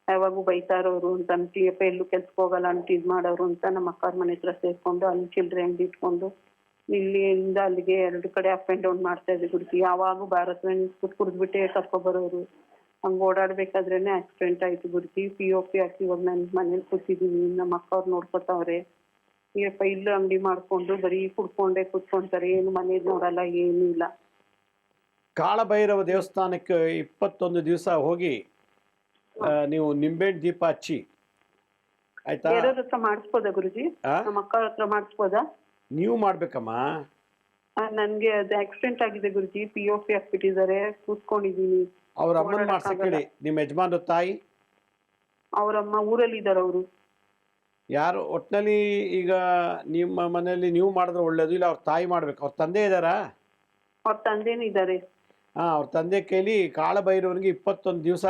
ಯಾವಾಗೂ ಬೈತಾ ಇರೋರು ಅಂತ ಅಂಟಿಯಪ್ಪ, ಎಲ್ಲೂ ಕೆಲ್ಸಕ್ಕೆ ಹೋಗಲ್ಲ ಅಂತ ಇದ್ ಮಾಡೋರು ಅಂತ ನಮ್ಮ ಅಕ್ಕವ್ರ ಮನೆ ಹತ್ರ ಸೇರ್ಕೊಂಡು ಅಲ್ಲಿ ಚಿಲ್ಡ್ರೆ ಅಂಗಡಿ ಇಟ್ಕೊಂಡು ಇಲ್ಲಿಂದ ಅಲ್ಲಿಗೆ 2 ಕಡೆ ಅಪ್ ಅಂಡ್ ಡೌನ್ ಮಾಡ್ತಾ ಇದ್ವಿ ಗುರುಜಿ. ಯಾವಾಗೂ ಭಾರತ ಕುಡಿದ್ಬಿಟ್ಟೆ ಕರ್ಕೊಬರೋರು. ಹಂಗ ಓಡಾಡ್ಬೇಕಾದ್ರೇನೆ ಆಕ್ಸಿಡೆಂಟ್ ಆಯ್ತು ಗುರುಜಿ. POP ಹಾಕಿ ಇವಾಗ ನಾನು ಮನೇಲಿ ಕೂತಿದೀನಿ. ನಮ್ಮ ಅಕ್ಕವ್ರು ನೋಡ್ಕೊತಾವ್ರೆ. ಇಲ್ಲೂ ಅಂಗಡಿ ಮಾಡ್ಕೊಂಡು ಬರೀ ಕುಡ್ಕೊಂಡೇ ಕೂತ್ಕೊಂತಾರೆ, ಏನು ಮನೇಲಿ ನೋಡಲ್ಲ, ಏನು ಇಲ್ಲ. ಕಾಳಭೈರವ ದೇವಸ್ಥಾನಕ್ಕೆ 21 ದಿವಸ ಹೋಗಿ ನೀವು ನಿಂಬೆಹಣ್ಣು ದೀಪ ಹಚ್ಚಿ, ಆಯ್ತಾ? ಯಾರ್ಯಾರ ಹತ್ರ ಮಾಡಿಸ್ಬೋದಾ ಗುರುಜಿ? ನಮ್ಮ ಅಕ್ಕ ಹತ್ರ ಮಾಡಿಸ್ಬೋದಾ? ನೀವು ಮಾಡ್ಬೇಕಮ್ಮ. ನನ್ಗೆ ಅದು ಆಕ್ಸಿಡೆಂಟ್ ಆಗಿದೆ ಗುರುಜಿ. POP ಹಾಕ್ಬಿಟ್ಟಿದ್ದಾರೆ, ಕೂತ್ಕೊಂಡಿದೀನಿ. ಅವ್ರ ಅಮ್ಮನ ಮಾಡ್ಸಕ್ ಹೇಳಿ. ನಿಮ್ಮ ಯಜಮಾನ್ರ ತಾಯಿ? ಅವ್ರಮ್ಮ ಊರಲ್ಲಿ ಇದಾರೆ ಅವರು. ಯಾರು? ಒಟ್ಟಿನಲ್ಲಿ ಈಗ ನಿಮ್ಮ ಮನೆಯಲ್ಲಿ ನೀವು ಮಾಡಿದ್ರೆ ಒಳ್ಳೇದು, ಇಲ್ಲ ಅವ್ರ ತಾಯಿ ಮಾಡ್ಬೇಕು. ಅವ್ರ ತಂದೆ ಇದ್ದಾರಾ? ಅವ್ರ ತಂದೆನೂ ಇದ್ದಾರೆ. ಅವ್ರ ತಂದೆ ಕೈಲಿ ಕಾಳಭೈರವನಿಗೆ 21 ದಿವಸ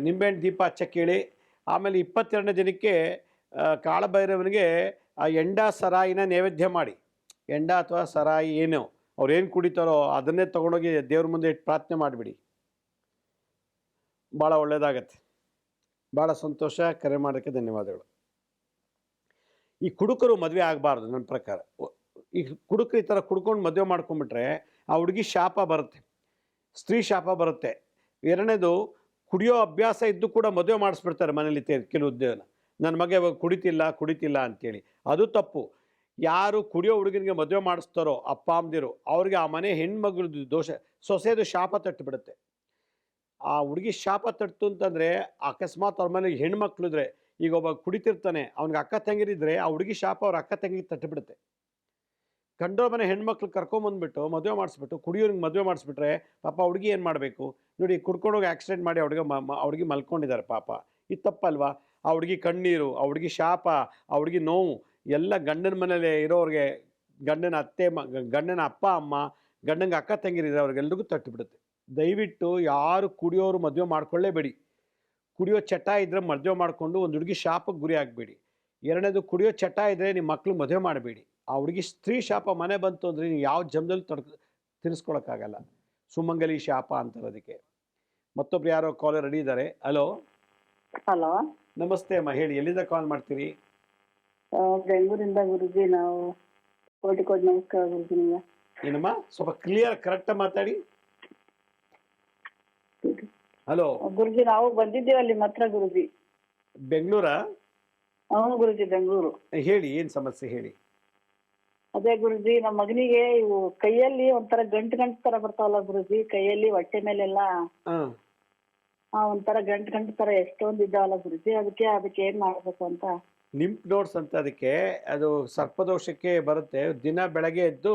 ನಿಂಬೆಹಣ್ಣು ದೀಪ ಹಚ್ಚಕ್ಕೆ ಹೇಳಿ. ಆಮೇಲೆ 22ನೇ ದಿನಕ್ಕೆ ಕಾಳಭೈರವನಿಗೆ ಆ ಎಂಡ ಸರಾಯಿನ ನೈವೇದ್ಯ ಮಾಡಿ. ಎಂಡ ಅಥವಾ ಸರಾಯಿ ಏನು ಅವ್ರೇನು ಕುಡಿತಾರೋ ಅದನ್ನೇ ತೊಗೊಂಡೋಗಿ ದೇವ್ರ ಮುಂದೆ ಇಟ್ಟು ಪ್ರಾರ್ಥನೆ ಮಾಡಿಬಿಡಿ. ಭಾಳ ಒಳ್ಳೆಯದಾಗತ್ತೆ. ಭಾಳ ಸಂತೋಷ. ಕರೆ ಮಾಡೋಕ್ಕೆ ಧನ್ಯವಾದಗಳು. ಈ ಕುಡುಕರು ಮದುವೆ ಆಗಬಾರ್ದು ನನ್ನ ಪ್ರಕಾರ. ಈ ಕುಡುಕರು ಈ ಥರ ಕುಡ್ಕೊಂಡು ಮದುವೆ ಮಾಡ್ಕೊಂಡ್ಬಿಟ್ರೆ ಆ ಹುಡುಗಿ ಶಾಪ ಬರುತ್ತೆ, ಸ್ತ್ರೀ ಶಾಪ ಬರುತ್ತೆ. ಎರಡನೇದು, ಕುಡಿಯೋ ಅಭ್ಯಾಸ ಇದ್ದು ಕೂಡ ಮದುವೆ ಮಾಡಿಸ್ಬಿಡ್ತಾರೆ ಮನೇಲಿ ಕೆಲವು ಉದ್ಯೋಗನ. ನನ್ನ ಮಗ ಇವಾಗ ಕುಡಿತಿಲ್ಲ ಅಂತೇಳಿ. ಅದು ತಪ್ಪು. ಯಾರು ಕುಡಿಯೋ ಹುಡುಗನಿಗೆ ಮದುವೆ ಮಾಡಿಸ್ತಾರೋ ಅಪ್ಪ ಅಮ್ಮದಿರು, ಅವ್ರಿಗೆ ಆ ಮನೆ ಹೆಣ್ಮಗಳದ್ದು ದೋಷ, ಸೊಸೆದು ಶಾಪ ತಟ್ಟಿಬಿಡುತ್ತೆ. ಆ ಹುಡುಗಿ ಶಾಪ ತಟ್ಟು ಅಂತಂದರೆ ಅಕಸ್ಮಾತ್ ಅವ್ರ ಮನೆಗೆ ಹೆಣ್ಮಕ್ಳಿದ್ರೆ, ಈಗ ಒಬ್ಬ ಕುಡಿತಿರ್ತಾನೆ, ಅವ್ನಿಗೆ ಅಕ್ಕ ತಂಗಿರಿದ್ರೆ ಆ ಹುಡುಗಿ ಶಾಪ ಅವ್ರ ಅಕ್ಕ ತಂಗಿಗೆ ತಟ್ಟಿಬಿಡುತ್ತೆ. ಕಂಡೋ ಮನೆ ಹೆಣ್ಮಕ್ಳು ಕರ್ಕೊಂಬಂದ್ಬಿಟ್ಟು ಮದುವೆ ಮಾಡಿಸ್ಬಿಟ್ಟು ಕುಡಿಯೋರಿಗೆ ಮದುವೆ ಮಾಡಿಸ್ಬಿಟ್ರೆ ಪಾಪ ಹುಡುಗಿ ಏನು ಮಾಡಬೇಕು ನೋಡಿ? ಕುಡ್ಕೊಂಡೋಗಿ ಆಕ್ಸಿಡೆಂಟ್ ಮಾಡಿ ಹುಡುಗಿ ಮಲ್ಕೊಂಡಿದ್ದಾರೆ ಪಾಪ. ಇದು ತಪ್ಪಲ್ವಾ? ಆ ಹುಡುಗಿ ಕಣ್ಣೀರು, ಆ ಹುಡುಗಿ ಶಾಪ, ಆ ಹುಡುಗಿ ನೋವು ಎಲ್ಲ ಗಂಡನ ಮನೇಲಿ ಇರೋರಿಗೆ, ಗಂಡನ ಅತ್ತೆ ಗಂಡನ ಅಪ್ಪ ಅಮ್ಮ, ಗಂಡಂಗೆ ಅಕ್ಕ ತಂಗಿರಿದ್ರೆ ಅವ್ರಿಗೆಲ್ರಿಗೂ ತಟ್ಟಿಬಿಡುತ್ತೆ. ದಯವಿಟ್ಟು ಯಾರು ಕುಡಿಯೋರು ಮದುವೆ ಮಾಡ್ಕೊಳ್ಳೇಬೇಡಿ. ಕುಡಿಯೋ ಚಟ ಇದ್ದರೆ ಮದುವೆ ಮಾಡಿಕೊಂಡು ಒಂದು ಹುಡುಗಿ ಶಾಪಕ್ಕೆ ಗುರಿ ಆಗಬೇಡಿ. ಎರಡನೇದು, ಕುಡಿಯೋ ಚಟ ಇದ್ದರೆ ನಿಮ್ಮ ಮಕ್ಕಳು ಮದುವೆ ಮಾಡಬೇಡಿ. ಆ ಹುಡುಗಿ ಸ್ತ್ರೀ ಶಾಪ ಮನೆ ಬಂತು ಅಂದರೆ ನೀವು ಯಾವ ಜನ್ಮದಲ್ಲಿ ತಿರ್ಸ್ಕೊಳಕ್ಕಾಗಲ್ಲ. ಸುಮಂಗಲಿ ಶಾಪ ಅಂತಾರೋದಕ್ಕೆ. ಮತ್ತೊಬ್ರು ಯಾರೋ ಕಾಲರ್ ರೆಡಿ ಇದ್ದಾರೆ. ಹಲೋ. ಹಲೋ, ನಮಸ್ತೆ ಅಮ್ಮ, ಹೇಳಿ. ಎಲ್ಲಿಂದ ಕಾಲ್ ಮಾಡ್ತೀರಿ? ಬೆಂಗಳೂರಿಂದ ಗುರುಜಿ. ನಾವು ಕೋಟಿ ನಮಸ್ಕಾರ ಗುರುಜಿ. ನಿಮಗೆ ಏನಮ್ಮ, ಸ್ವಲ್ಪ ಕ್ಲಿಯರ್ ಕರೆಕ್ಟ್ ಮಾತಾಡಿ. ಹಲೋ ಗುರುಜಿ, ನಾವು ಬಂದಿದ್ದೀವಿ ಅಲ್ಲಿ ಮಾತ್ರ ಗುರುಜಿ. ಬೆಂಗಳೂರಾ? ಹೌದು ಗುರುಜಿ, ಬೆಂಗಳೂರು. ಹೇಳಿ, ಏನು ಸಮಸ್ಯೆ ಹೇಳಿ. ಅದೇ ಗುರುಜಿ, ನಮ್ಮ ಮಗನಿಗೆ ಇವು ಕೈಯಲ್ಲಿ ಒಂಥರ ಗಂಟು ತರ ಬರ್ತಾವಲ್ಲ ಗುರುಜಿ, ಕೈಯಲ್ಲಿ ಹೊಟ್ಟೆ ಮೇಲೆಲ್ಲ ಒಂಥರ ಗಂಟು ತರ ಎಷ್ಟೊಂದು ಇದ್ದಾವಲ್ಲ ಗುರುಜಿ. ಅದಕ್ಕೆ ಏನ್ ಮಾಡ್ಬೇಕು ಅಂತ. ಲಿಂಪ್ ನೋಡ್ಸ್ ಅಂತ ಅದಕ್ಕೆ. ಅದು ಸರ್ಪದೋಷಕ್ಕೆ ಬರುತ್ತೆ. ದಿನ ಬೆಳಗ್ಗೆ ಎದ್ದು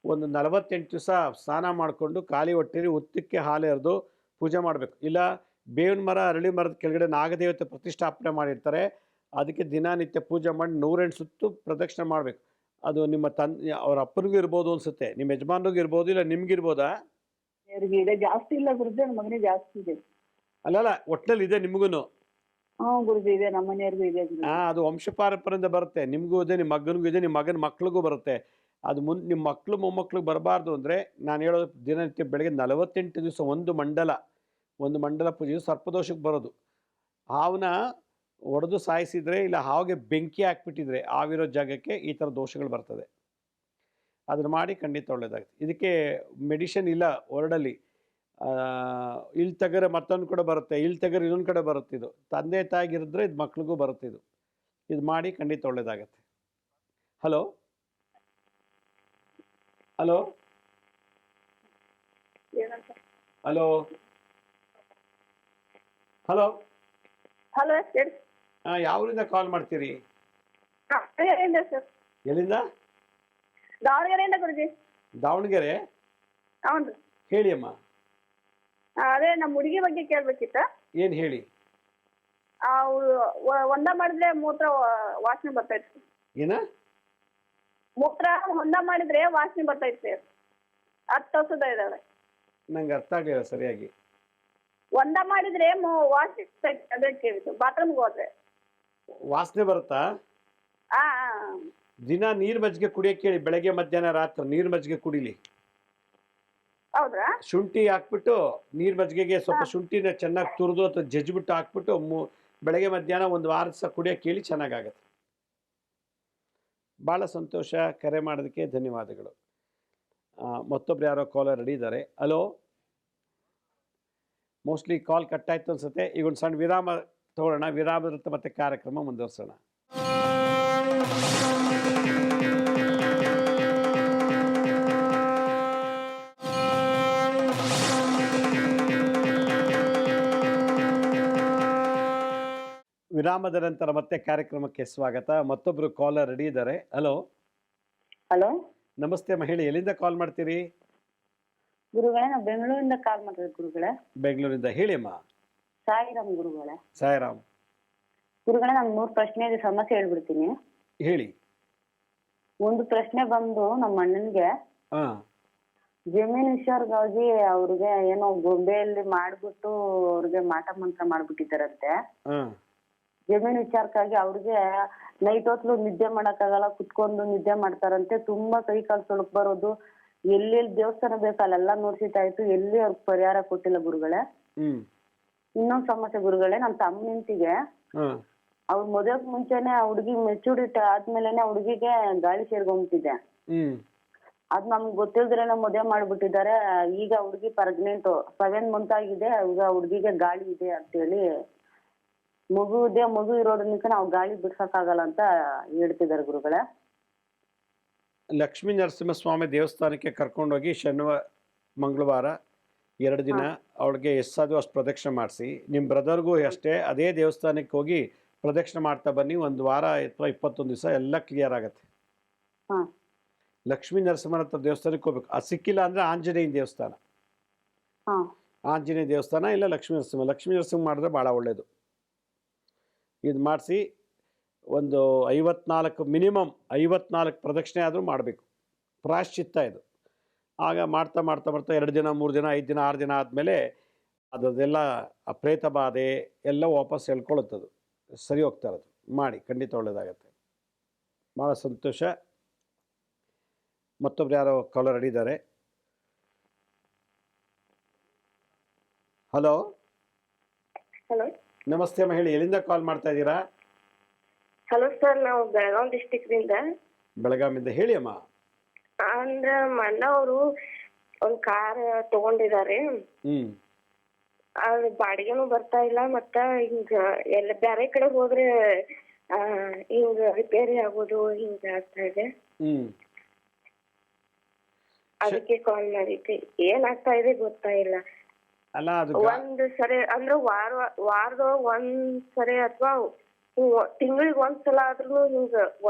ಒಂದು 48 ದಿವಸ ಸ್ನಾನ ಮಾಡಿಕೊಂಡು ಖಾಲಿ ಹೊಟ್ಟೆಲಿ ಉತ್ತಕ್ಕೆ ಹಾಲು ಎರೆದು ಪೂಜೆ ಮಾಡಬೇಕು. ಇಲ್ಲ ಬೇವಿನ ಮರ, ಅರಳಿ ಮರದ ಕೆಳಗಡೆ ನಾಗದೇವತೆ ಪ್ರತಿಷ್ಠಾಪನೆ ಮಾಡಿರ್ತಾರೆ, ಅದಕ್ಕೆ ದಿನನಿತ್ಯ ಪೂಜೆ ಮಾಡಿ 108 ಸುತ್ತು ಪ್ರದಕ್ಷಿಣೆ ಮಾಡಬೇಕು. ಅದು ನಿಮ್ಮ ಅವ್ರ ಅಪ್ಪನಿಗೂ ಇರ್ಬೋದು ಅನ್ಸುತ್ತೆ, ನಿಮ್ಮ ಯಜಮಾನ್ರಿಗೂ ಇರ್ಬೋದು, ಇಲ್ಲ ನಿಮ್ಗಿರ್ಬೋದಾ? ಇದೆ, ಜಾಸ್ತಿ ಇಲ್ಲ ಗುರುಜಿ, ನಮ್ಮ ಮಗನಿಗೆ ಜಾಸ್ತಿ ಇದೆ. ಅಲ್ಲಲ್ಲ, ಒಟ್ಟಲ್ಲಿ ಇದೆ ನಿಮಗೂ? ಗುರುಜಿ ಇದೆ, ನಮ್ಮ ಮನೆಯವ್ರಿಗೂ ಇದೆ. ಅದು ವಂಶಪಾರಂಪರ್ಯದಿಂದ ಬರುತ್ತೆ. ನಿಮಗೂ ಇದೆ, ನಿಮ್ಮ ಮಗನಿಗೂ ಇದೆ, ನಿಮ್ಮ ಮಗನ ಮಕ್ಳಿಗೂ ಬರುತ್ತೆ. ಅದು ನಿಮ್ಮ ಮಕ್ಕಳು ಮೊಮ್ಮಕ್ಳಿಗೆ ಬರಬಾರ್ದು ಅಂದರೆ ನಾನು ಹೇಳೋದು, ದಿನನಿತ್ಯ ಬೆಳಗ್ಗೆ 48 ದಿವಸ ಒಂದು ಮಂಡಲ ಪೂಜೆ ಸರ್ಪದೋಷಕ್ಕೆ ಬರೋದು. ಹಾವನ್ನ ಒಡೆದು ಸಾಯಿಸಿದರೆ, ಇಲ್ಲ ಹಾವಿಗೆ ಬೆಂಕಿ ಹಾಕ್ಬಿಟ್ಟಿದ್ರೆ ಆವಿರೋ ಜಾಗಕ್ಕೆ ಈ ಥರ ದೋಷಗಳು ಬರ್ತದೆ. ಅದನ್ನು ಮಾಡಿ ಖಂಡಿತ ಒಳ್ಳೇದಾಗುತ್ತೆ. ಇದಕ್ಕೆ ಮೆಡಿಷನ್ ಇಲ್ಲ ವರ್ಡಲ್ಲಿ. ಇಲ್ಲಿ ತೆಗೆರೆ ಮತ್ತೊಂದು ಕಡೆ ಬರುತ್ತೆ, ಇಲ್ಲಿ ತೆಗೆರೆ ಇನ್ನೊಂದು ಕಡೆ ಬರುತ್ತೆ. ಇದು ತಂದೆ ತಾಯಿಗಿರಿದ್ರೆ ಇದು ಮಕ್ಳಿಗೂ ಬರುತ್ತೆ. ಇದು ಮಾಡಿ ಖಂಡಿತ ಒಳ್ಳೇದಾಗತ್ತೆ. Hello hello hello hello hello sir. ಯಾವೂರಿಂದ ಕಾಲ್ ಮಾಡ್ತೀರಿ? ದಾವಣಗೆರೆಯಿಂದ ಸರ್. ಎಲ್ಲಿಂದ? ದಾವಣಗೆರೆಯಿಂದ ಗುರುಜಿ. ದಾವಣಗೆರೆ? ಹ್ಞೂ ರೀ. ಹೇಳಿ ಅಮ್ಮ. ಅದೇ ನಮ್ಮ ಹುಡುಗಿ ಬಗ್ಗೆ ಕೇಳಬೇಕಿತ್ತು. ಏನು ಹೇಳಿ? ಅವಳು ಒಂದ ಮಾಡಿದ್ರೆ ಮೂತ್ರ ವಾಸನೆ ಬರ್ತೈತಿ. ಏನ? ಮೂತ್ರ ಒಂದ ಮಾಡಿದ್ರೆ ವಾಸನೆ ಬರ್ತೈತಿ ಸರ್. 10 ವರ್ಷದ ಇದ್ದಾಳೆ. ನಂಗೆ ಅರ್ಥ ಆಗಲಿಲ್ಲ ಸರಿಯಾಗಿ. ಒಂದ ಮಾಡಿದ್ರೆ ವಾಸನೆ ಬರ್ತೈತಿ, ಅದೇ ಕೇಳಿದ್ದು. ಬಾತ್ರೂಮ್ಗೆ ಹೋದ್ರೆ ವಾಸನೆ ಬರುತ್ತಾ? ದಿನ ನೀರು ಮಜ್ಜಿಗೆ ಕುಡಿಯೋಕೆ ಹೇಳಿ. ಬೆಳಗ್ಗೆ ಮಧ್ಯಾಹ್ನ ರಾತ್ರಿ ನೀರು ಮಜ್ಜಿಗೆ ಕುಡಿಲಿ. ಹೌದ್ರಾ? ಶುಂಠಿ ಹಾಕ್ಬಿಟ್ಟು ನೀರು ಮಜ್ಜಿಗೆಗೆ ಸ್ವಲ್ಪ ಶುಂಠಿನ ಚೆನ್ನಾಗಿ ತುರಿದು ಅಥವಾ ಜಜ್ಜಿಬಿಟ್ಟು ಹಾಕ್ಬಿಟ್ಟು ಬೆಳಗ್ಗೆ ಮಧ್ಯಾಹ್ನ ಒಂದು ವಾರದ ಸಹ ಕುಡಿಯೋಕೆ ಹೇಳಿ, ಚೆನ್ನಾಗಾಗತ್ತೆ. ಭಾಳ ಸಂತೋಷ, ಕರೆ ಮಾಡೋದಕ್ಕೆ ಧನ್ಯವಾದಗಳು. ಮತ್ತೊಬ್ರು ಯಾರೋ ಕಾಲರ್ ರೆಡಿ ಇದ್ದಾರೆ. ಹಲೋ. ಮೋಸ್ಟ್ಲಿ ಕಾಲ್ ಕಟ್ಟಾಯ್ತು ಅನ್ಸುತ್ತೆ. ಈಗ ಒಂದು ಸಣ್ಣ ವಿರಾಮ ತಗೊಳ್ಳೋಣ. ವಿರಾಮದ ಮತ್ತೆ ಕಾರ್ಯಕ್ರಮ ಮುಂದುವರ್ಸೋಣ. ವಿರಾಮದ ನಂತರ ಮತ್ತೆ ಕಾರ್ಯಕ್ರಮಕ್ಕೆ ಸ್ವಾಗತ. ಮತ್ತೊಬ್ರು ಕಾಲರ್ ರೆಡಿ ಇದ್ದಾರೆ. ಹಲೋ. ಹಲೋ, ನಮಸ್ತೆ ಮಹಿಳೆ, ಎಲ್ಲಿಂದ ಕಾಲ್ ಮಾಡ್ತೀರಿ? ಗುರುಗಳೇ, ನಾವು ಬೆಂಗಳೂರಿಂದ ಕಾಲ್ ಮಾಡಿದ್ವಿ ಗುರುಗಳೇ. ಬೆಂಗಳೂರಿಂದ. ಹೇಳಿ ಅಮ್ಮ. ಸಾಯಿರಾಮ್ ಗುರುಗಳೇ. ಸಾಯಿರಾಮ್. ಗುರುಗಳೇ, ನಾನು 3 ಪ್ರಶ್ನೆ ಇದೆ, ಸಮಸ್ಯೆ ಹೇಳ್ಬಿಡ್ತೀನಿ. ಹೇಳಿ. ಒಂದು ಪ್ರಶ್ನೆ ಬಂದು, ನಮ್ಮ ಅಣ್ಣನ್ಗೆ ಜಮೀನ್ ವಿಷಯವಾಗಿ ಅವ್ರಿಗೆ ಏನೋ ಗೊಂಬೆಯಲ್ಲಿ ಮಾಡ್ಬಿಟ್ಟು ಅವ್ರಿಗೆ ಮಾಟ ಮಂತ್ರ ಮಾಡ್ಬಿಟ್ಟಿದ್ದಾರಂತೆ. ಜಮೀನ್ ವಿಚಾರಕ್ಕಾಗಿ ಅವ್ರಿಗೆ ನೈಟ್ ಹೊತ್ತು ನಿದ್ದೆ ಮಾಡಕ್ಕಾಗಲ್ಲ, ಕುತ್ಕೊಂಡು ನಿದ್ದೆ ಮಾಡ್ತಾರಂತೆ. ತುಂಬಾ ಕೈ ಕಾಲು ಸೊಳಕ್ ಬರೋದು, ಎಲ್ಲೆಲ್ಲಿ ದೇವಸ್ಥಾನ ಬೇಕು ಅಲ್ಲೆಲ್ಲ ನೋಡ್ಸಿದ್ದಾಯ್ತು, ಎಲ್ಲಿ ಅವ್ರಿಗೆ ಪರಿಹಾರ ಕೊಟ್ಟಿಲ್ಲ ಗುರುಗಳೇ. ಇನ್ನೊಂದ್ ಸಮಸ್ಯೆ ಗುರುಗಳೇ, ನಮ್ಮ ತಮ್ಮ ನಿಂತಿಗೆ ಅವ್ರ ಮದುವೆಗ್ ಮುಂಚೆನೆ ಹುಡುಗಿ ಮೆಚೂರಿಟಿ ಆದ್ಮೇಲೆನೆ ಹುಡುಗಿಗೆ ಗಾಳಿ ಸೇರ್ಕೊಂಡ್ಬಿಟ್ಟಿದೆ. ಅದ್ ನಮ್ಗೆ ಗೊತ್ತಿಲ್ದ್ರೇನೆ ಮದುವೆ ಮಾಡ್ಬಿಟ್ಟಿದ್ದಾರೆ. ಈಗ ಹುಡುಗಿ ಪ್ರೆಗ್ನೆಂಟ್, 7 ಮಂತ್ ಆಗಿದೆ. ಈಗ ಹುಡುಗಿಗೆ ಗಾಳಿ ಇದೆ ಅಂತೇಳಿ, ಮಗು ಇರೋದ್ರಿಂದ ನಾವು ಗಾಳಿ ಬಿಡ್ಸಕ್ಕಾಗಲ್ಲ ಅಂತ ಹೇಳ್ತಿದ್ದಾರೆ ಗುರುಗಳೇ. ಲಕ್ಷ್ಮೀ ನರಸಿಂಹಸ್ವಾಮಿ ದೇವಸ್ಥಾನಕ್ಕೆ ಕರ್ಕೊಂಡೋಗಿ ಶನಿವಾರ ಮಂಗಳವಾರ 2 ದಿನ ಅವಳಿಗೆ ಎಷ್ಟಾದರೂ ಅಷ್ಟು ಪ್ರದಕ್ಷಿಣೆ ಮಾಡಿಸಿ, ನಿಮ್ಮ ಬ್ರದರ್ಗೂ ಅಷ್ಟೇ ಅದೇ ದೇವಸ್ಥಾನಕ್ಕೆ ಹೋಗಿ ಪ್ರದಕ್ಷಿಣೆ ಮಾಡ್ತಾ ಬನ್ನಿ. 1 ವಾರ ಅಥವಾ 21 ದಿವಸ ಎಲ್ಲ ಕ್ಲಿಯರ್ ಆಗುತ್ತೆ. ಲಕ್ಷ್ಮೀ ನರಸಿಂಹನ ಹತ್ರ ದೇವಸ್ಥಾನಕ್ಕೆ ಹೋಗ್ಬೇಕು. ಅದು ಸಿಕ್ಕಿಲ್ಲ ಅಂದರೆ ಆಂಜನೇಯ ದೇವಸ್ಥಾನ, ಆಂಜನೇಯ ದೇವಸ್ಥಾನ ಇಲ್ಲ ಲಕ್ಷ್ಮೀ ನರಸಿಂಹ ಮಾಡಿದ್ರೆ ಭಾಳ ಒಳ್ಳೆಯದು. ಇದು ಮಾಡಿಸಿ ಒಂದು 54 ಮಿನಿಮಮ್ 54 ಪ್ರದಕ್ಷಿಣೆ ಆದರೂ ಮಾಡಬೇಕು. ಪ್ರಾಯಶ್ಚಿತ್ತ ಇದು. ಆಗ ಮಾಡ್ತಾ 2 ದಿನ 3 ದಿನ 5 ದಿನ 6 ದಿನ ಆದಮೇಲೆ ಅದೆಲ್ಲ ಆ ಪ್ರೇತ ಬಾಧೆ ಎಲ್ಲ ವಾಪಸ್ ಹೇಳ್ಕೊಳ್ಳುತ್ತದು, ಸರಿ ಹೋಗ್ತಾ ಇರೋದು. ಮಾಡಿ, ಖಂಡಿತ ಒಳ್ಳೆಯದಾಗತ್ತೆ. ಭಾಳ ಸಂತೋಷ. ಮತ್ತೊಬ್ರು ಯಾರೋ ಕಾಲರ್ ರೆಡಿ ಇದ್ದಾರೆ. ಹಲೋ. ಹಲೋ, ನಮಸ್ತೆ ಮಹಿಳೆ, ಎಲ್ಲಿಂದ ಕಾಲ್ ಮಾಡ್ತಾ ಇದ್ದೀರಾ? ಹಲೋ ಸರ್, ನಾವು ಬೆಳಗಾವಿ ಡಿಸ್ಟಿಕ್ದಿಂದ. ಬೆಳಗಾವಿಂದ. ಹೇಳಿ ಅಮ್ಮ. ಅಂದ್ರ ಅಣ್ಣ ಅವರು ಒಂದ್ ಕಾರ್ ತಗೊಂಡಿದ್ದಾರೆ. ಅದು ಬಾಡಿಗೆನೂ ಬರ್ತಾ ಇಲ್ಲ, ಮತ್ತ ಹಿಂಗ ಎಲ್ಲ ಬ್ಯಾರೆ ಕಡೆ ಹೋದ್ರೆ ಹಿಂಗ ರಿಪೇರಿ ಆಗೋದು ಹಿಂಗ ಆಗ್ತಾ ಇದೆ. ಅದಕ್ಕೆ ಕಾಲ್ ಮಾಡಿದ್ದೆ. ಏನಾಗ್ತಾ ಇದೆ ಗೊತ್ತಾ ಇಲ್ಲ. ಅಲ್ಲ, ಅದು ಒಂದ್ ಸರಿ ಅಂದ್ರೆ ವಾರದ ಒಂದ್ ಸರಿ ಅಥವಾ ತಿಂಗಳಿಗೆ ಒಂದ್ಸಲ ಆದ್ರೂ ಹಿಂಗ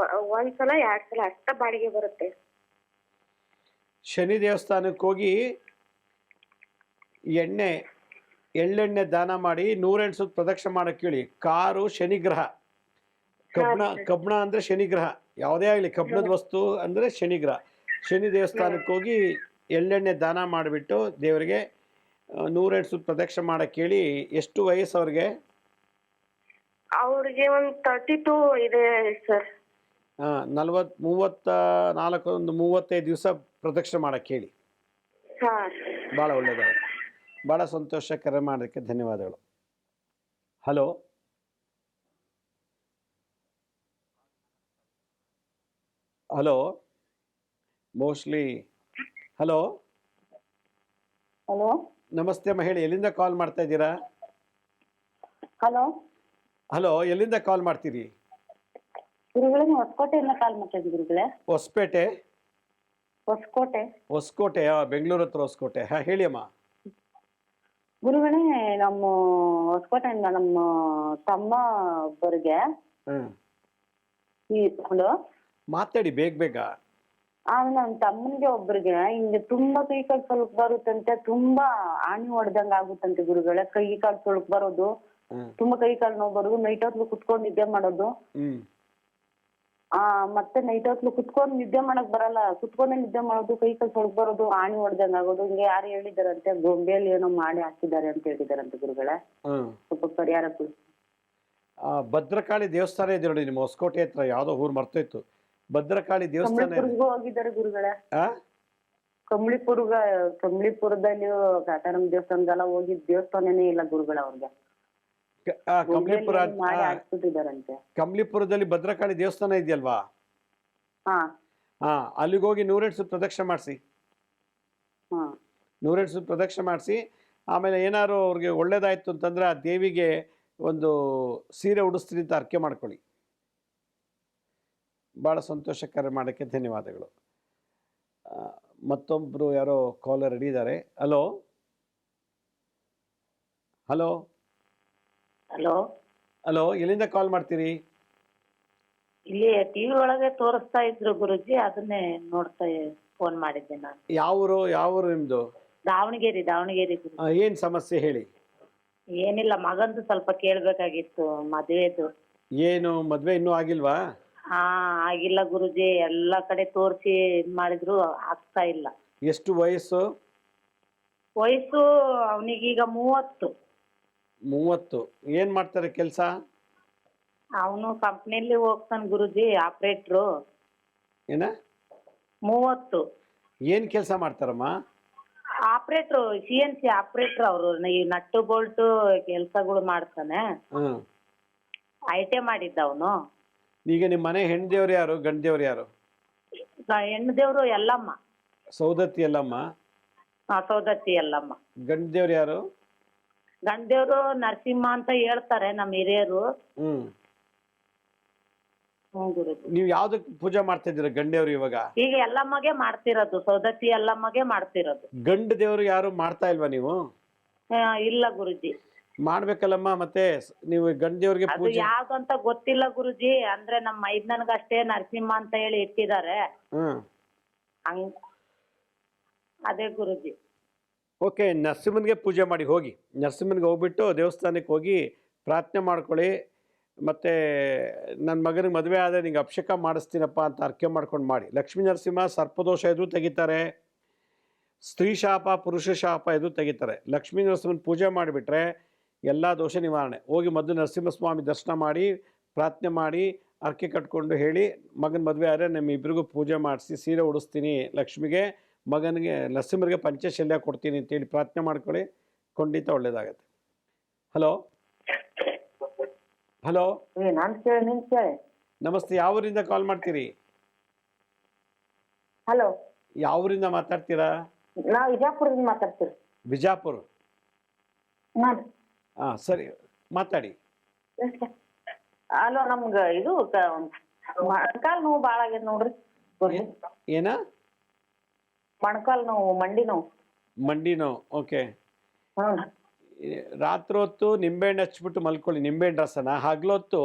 1 ಸಲ 2 ಸಲ ಅಷ್ಟ ಬಾಡಿಗೆ ಬರುತ್ತೆ. ಶನಿ ದೇವಸ್ಥಾನಕ್ಕೆ ಹೋಗಿ ಎಳ್ಳೆಣ್ಣೆ ದಾನ ಮಾಡಿ 108 ಸುತ್ತ ಪ್ರದಕ್ಷಿಣೆ ಮಾಡಕ್ಕೆ ಹೇಳಿ. ಕಾರು ಶನಿಗ್ರಹ, ಕಬ್ಬಣ ಅಂದರೆ ಶನಿಗ್ರಹ, ಯಾವುದೇ ಆಗಲಿ ಕಬ್ಬಣದ ವಸ್ತು ಅಂದರೆ ಶನಿಗ್ರಹ. ಶನಿ ದೇವಸ್ಥಾನಕ್ಕೆ ಹೋಗಿ ಎಳ್ಳೆಣ್ಣೆ ದಾನ ಮಾಡಿಬಿಟ್ಟು ದೇವರಿಗೆ 108 ಸುತ್ತ ಪ್ರದಕ್ಷಿಣೆ ಮಾಡಕ್ಕೆ ಹೇಳಿ. ಎಷ್ಟು ವಯಸ್ಸು ಅವ್ರಿಗೆ? ಅವ್ರಿಗೆ ಒಂದು 32 ಇದೆ ಸರ್. 34 ಒಂದು 35 ದಿವಸ ಪ್ರದಕ್ಷಿಣೆ ಮಾಡಕ್ಕೆ ಹೇಳಿ. ಭಾಳ ಒಳ್ಳೆಯದಾಗುತ್ತೆ. ಭಾಳ ಸಂತೋಷ, ಕರೆ ಮಾಡೋದಕ್ಕೆ ಧನ್ಯವಾದಗಳು. Hello. Hello, mostly. Hello, hello ನಮಸ್ತೆ ಅಮ್ಮ, ಹೇಳಿ ಎಲ್ಲಿಂದ ಕಾಲ್ ಮಾಡ್ತಾ ಇದ್ದೀರಾ? ಹಲೋ ಹಲೋ, ಎಲ್ಲಿಂದ ಕಾಲ್ ಮಾಡ್ತೀರಿ? ಗುರುಗಳೇ, ನೀವು ಹೊಸಕೋಟೆಯಿಂದ ಕಾಲ್ ಮಾಡ್ತಾ ಇದ್ದೀವಿ ಗುರುಗಳೇ. ಹೊಸಪೇಟೆ? ಹೊಸಕೋಟೆ ಹೊಸಕೋಟೆ, ಬೆಂಗಳೂರು ಹತ್ರ ಹೊಸಕೋಟೆ. ಹಾಂ, ಹೇಳಿ ಅಮ್ಮ. ಗುರುಗಳೇ, ನಮ್ಮ ಹೊಸಕೋಟೆಯಿಂದ ನಮ್ಮ ತಮ್ಮ ಒಬ್ಬರಿಗೆ ಹ್ಮ್, ಹಲೋ ಮಾತಾಡಿ ಬೇಗ ಬೇಗ. ನನ್ನ ತಮ್ಮನಿಗೆ ಒಬ್ರಿಗೆ ಹಿಂಗೆ ತುಂಬಾ ಕೈ ಕಾಲು ಸ್ವಲ್ಪ ಬರುತ್ತಂತೆ, ತುಂಬಾ ಆಣಿ ಹೊಡೆದಂಗ ಆಗುತ್ತಂತೆ ಗುರುಗಳೇ. ಕೈ ಕಾಲು ಸ್ವಲ್ಪ ಬರೋದು, ಹ್ಮ್ ತುಂಬಾ ಕೈ ಕಾಲು ನೋವು ಬರೋದು, ನೈಟ್ ಹೊತ್ತು ಕುತ್ಕೊಂಡು ನಿದ್ದೆ ಮಾಡೋದು. ಹ್ಮ್ ಮತ್ತೆ ನೈಟ್ ಹೊತ್ತು ಕುತ್ಕೊಂಡು ನಿದ್ದೆ ಮಾಡಕ್ ಬರಲ್ಲ, ಕುತ್ಕೊಂಡೆ ನಿದ್ದೆ ಮಾಡೋದು, ಕೈ ಕಾಲು ಸ್ವಲ್ಪ ಬರೋದು, ಆಣಿ ಹೊಡೆದಂಗ ಆಗೋದು. ಹಿಂಗೆ ಯಾರು ಹೇಳಿದಾರಂತೆ, ಗೊಂಬೆಯಲ್ಲಿ ಏನೋ ಮಾಡಿ ಹಾಕಿದ್ದಾರೆ ಅಂತ ಹೇಳಿದಾರಂತೆ ಗುರುಗಳೇ. ಹ್ಮ್. ಸ್ವಲ್ಪ ಪರಿಹಾರ ಕೊಡಿ. ಭದ್ರಕಾಳಿ ದೇವಸ್ಥಾನ ಇದೆ ನೋಡಿ ನಿಮ್ಮ ಹೊಸಕೋಟೆ ಹತ್ರ, ಯಾವುದೋ ಊರು ಮರ್ತೋಯ್ತು. ಭದ್ರಕಾಳಿ ದೇವಸ್ಥಾನ ಇದೆ. ಕಂಬಳಿಪುರ್ಗೂ ಹೋಗಿದ್ದಾರೆ ಗುರುಗಳೇ. ಆ ಕಂಬಳಿಪುರದಲ್ಲಿ ಕಾಟಾರಮ್ಮ ದೇವಸ್ಥಾನದಲ್ಲ ಹೋಗಿದ್ ದೇವಸ್ಥಾನನೇ ಇಲ್ಲ ಗುರುಗಳ ಅವ್ರಿಗೆ. ಕಂಬ್ಳಿಪುರ ಮಾಡಿ ಹಾಕ್ಬಿಟ್ಟಿದಾರಂತೆ. ಕಂಬ್ಳಿಪುರದಲ್ಲಿ ಭದ್ರಕಾಳಿ ದೇವಸ್ಥಾನ ಇದೆಯಲ್ವಾ? ಹಾ ಹಾ, ಅಲ್ಲಿಗೆ ಹೋಗಿ 108 ಸುತ್ತು ಪ್ರದಕ್ಷಿಣೆ ಮಾಡಿಸಿ. ಹಾ 108 ಸುತ್ತು ಪ್ರದಕ್ಷಿಣೆ ಮಾಡಿಸಿ, ಆಮೇಲೆ ಏನಾದ್ರು ಅವ್ರಿಗೆ ಒಳ್ಳೇದಾಯ್ತು ಅಂತಂದ್ರೆ ಆ ದೇವಿಗೆ ಒಂದು ಸೀರೆ ಉಡಿಸ್ತೀನಿ ಅಂತ ಅರ್ಕೆ ಮಾಡ್ಕೊಳ್ಳಿ. ಭಾಳ ಸಂತೋಷಕರ ಮಾಡೋಕ್ಕೆ ಧನ್ಯವಾದಗಳು. ಮತ್ತೊಬ್ಬರು ಯಾರೋ ಕಾಲರ್ ರೆಡಿ ಇದ್ದಾರೆ. ಹಲೋ ಹಲೋ ಹಲೋ ಹಲೋ, ಎಲ್ಲಿಂದ ಕಾಲ್ ಮಾಡ್ತೀರಿ? ಇಲ್ಲಿ ಟಿವಿ ಒಳಗೆ ತೋರಿಸ್ತಾ ಇದ್ರು ಗುರುಜಿ, ಅದನ್ನೇ ನೋಡ್ತಾ ಫೋನ್ ಮಾಡಿದ್ದೆ ನಾನು. ಯಾವ ಊರು ನಿಮ್ಮದು? ದಾವಣಗೆರೆ ಗುರುಜಿ. ಏನು ಸಮಸ್ಯೆ ಹೇಳಿ. ಏನಿಲ್ಲ, ಮಗಂದು ಸ್ವಲ್ಪ ಕೇಳ್ಬೇಕಾಗಿತ್ತು, ಮದುವೆದು. ಏನು ಮದುವೆ ಇನ್ನೂ ಆಗಿಲ್ವಾ? ಆಗಿಲ್ಲ ಗುರುಜಿ, ಎಲ್ಲಾ ಕಡೆ ತೋರಿಸಿ ಇದ್ ಮಾಡಿದ್ರು ಆಗ್ತಾ ಇಲ್ಲ. ಎಷ್ಟು ವಯಸ್ಸು? ವಯಸ್ಸು ಅವನಿಗೀಗ 30. 30. ಏನು ಮಾಡ್ತಾರೆ ಕೆಲಸ? ಅವನು ಕಂಪ್ನಿಯಲ್ಲಿ ಹೋಗ್ತಾನೆ ಗುರುಜಿ, ಆಪರೇಟ್ರು. ಏನ? 30. ಏನು ಕೆಲಸ ಮಾಡ್ತಾರಮ್ಮ? Operator, CNC operator. ಅವರು ಈ ನಟ್ಟು ಬೋಲ್ಟು ಕೆಲ್ಸಗಳು ಮಾಡ್ತಾನೆ. ಹ್ಮ್. ಐಟೆ ಮಾಡಿದ್ದ ಅವನು. ಈಗ ನಿಮ್ಮ ಮನೆ ಹೆಣ್ಣು ದೇವ್ರು ಯಾರು, ಗಂಡು ದೇವ್ರು ಯಾರು? ಹೆಣ್ಣು ದೇವ್ರು ಎಲ್ಲಮ್ಮ. ಸೌದತ್ತಿ ಎಲ್ಲಮ್ಮ? ಸೌದತ್ತಿ ಎಲ್ಲಮ್ಮ. ಗಂಡು ದೇವ್ರು ಯಾರು? ಗಂಡ ದೇವ್ರು ನರಸಿಂಹ ಅಂತ ಹೇಳ್ತಾರೆ ನಮ್ಮ ಹಿರಿಯರು. ಹ್ಮ್. ಗುರುಜಿ, ನೀವು ಯಾವ್ದಕ್ಕೆ ಪೂಜೆ ಮಾಡ್ತಾ ಇದ್ದೀರಾ ಗಂಡೇವ್ರು ಇವಾಗ? ಈಗ ಎಲ್ಲಮ್ಮಗೆ ಮಾಡ್ತಿರೋದು, ಸೌದತ್ತಿ ಎಲ್ಲಮ್ಮಗೆ ಮಾಡ್ತಿರೋದು. ಗಂಡು ದೇವ್ರು ಯಾರು ಮಾಡ್ತಾ ಇಲ್ವಾ ನೀವು? ಇಲ್ಲ ಗುರುಜಿ. ಮಾಡ್ಬೇಕಲ್ಲಮ್ಮ, ಮತ್ತೆ ನೀವು ಗಂಡು ದೇವ್ರಿಗೆ ಅದು ಪೂಜೆ. ಯಾವ್ದು ಅಂತ ಗೊತ್ತಿಲ್ಲ ಗುರುಜಿ, ಅಂದ್ರೆ ನಮ್ಮ ಮೈದ್ನನ್ಗಷ್ಟೇ ನರಸಿಂಹ ಅಂತ ಹೇಳಿ ಇಟ್ಟಿದ್ದಾರೆ. ಹ್ಮ್. ಹಂಗ ಅದೇ ಗುರುಜಿ. ಓಕೆ, ನರಸಿಂಹನಿಗೆ ಪೂಜೆ ಮಾಡಿ ಹೋಗಿ. ನರಸಿಂಹನಿಗೆ ಹೋಗ್ಬಿಟ್ಟು ದೇವಸ್ಥಾನಕ್ಕೆ ಹೋಗಿ ಪ್ರಾರ್ಥನೆ ಮಾಡ್ಕೊಳ್ಳಿ. ಮತ್ತು ನನ್ನ ಮಗನಿಗೆ ಮದುವೆ ಆದರೆ ನಿಂಗೆ ಅಭಿಷೇಕ ಮಾಡಿಸ್ತೀನಪ್ಪ ಅಂತ ಅರ್ಕೆ ಮಾಡ್ಕೊಂಡು ಮಾಡಿ. ಲಕ್ಷ್ಮೀ ನರಸಿಂಹ ಸರ್ಪದೋಷ ಇದ್ರೂ ತೆಗಿತಾರೆ, ಸ್ತ್ರೀ ಶಾಪ ಪುರುಷ ಶಾಪ ಇದ್ರೂ ತೆಗಿತಾರೆ. ಲಕ್ಷ್ಮೀ ನರಸಿಂಹನ ಪೂಜೆ ಮಾಡಿಬಿಟ್ರೆ ಎಲ್ಲ ದೋಷ ನಿವಾರಣೆ. ಹೋಗಿ ಮೊದಲು ನರಸಿಂಹಸ್ವಾಮಿ ದರ್ಶನ ಮಾಡಿ ಪ್ರಾರ್ಥನೆ ಮಾಡಿ ಅರ್ಕೆ ಕಟ್ಕೊಂಡು ಹೇಳಿ, ಮಗನ ಮದುವೆ ಆದರೆ ನಿಮ್ಮಿಬ್ಬರಿಗೂ ಪೂಜೆ ಮಾಡಿಸಿ ಸೀರೆ ಉಡಿಸ್ತೀನಿ ಲಕ್ಷ್ಮಿಗೆ, ಮಗನಿಗೆ ನರಸಿಂಹರಿಗೆ ಪಂಚಶಲ್ಯ ಕೊಡ್ತೀನಿ ಅಂತೇಳಿ ಪ್ರಾರ್ಥನೆ ಮಾಡ್ಕೊಳ್ಳಿ. ಖಂಡಿತ ಒಳ್ಳೇದಾಗತ್ತೆ. ಹಲೋ ಹಲೋ, ನಮಸ್ತೆ. ಯಾವ ಊರಿಂದ ಕಾಲ್ ಮಾಡ್ತೀರಿ? ಹಲೋ, ಯಾವ ಊರಿಂದ ಮಾತಾಡ್ತೀರಾ? ನಾವು ವಿಜಾಪುರದಿಂದ ಮಾತಾಡ್ತೀವಿ. ಬಿಜಾಪುರ? ಹಾಂ, ಸರಿ, ಮಾತಾಡಿ. ಹಲೋ, ನಮ್ಗೆ ಇದು ಮೊಣಕಾಲ್ ನೋವು ಭಾಳ ಆಗ್ಯದ ನೋಡ್ರಿ. ಏನ? ಮೊಣಕಾಲ್ ನೋವು, ಮಂಡಿ ನೋವು. ಮಂಡಿ ನೋವು. ಓಕೆ. ರಾತ್ರಿ ಹೊತ್ತು ನಿಂಬೆಹಣ್ಣು ಹಚ್ಬಿಟ್ಟು ಮಲ್ಕೊಳ್ಳಿ, ನಿಂಬೆಹಣ್ಣು ರಸನ. ಹಗಲೊತ್ತು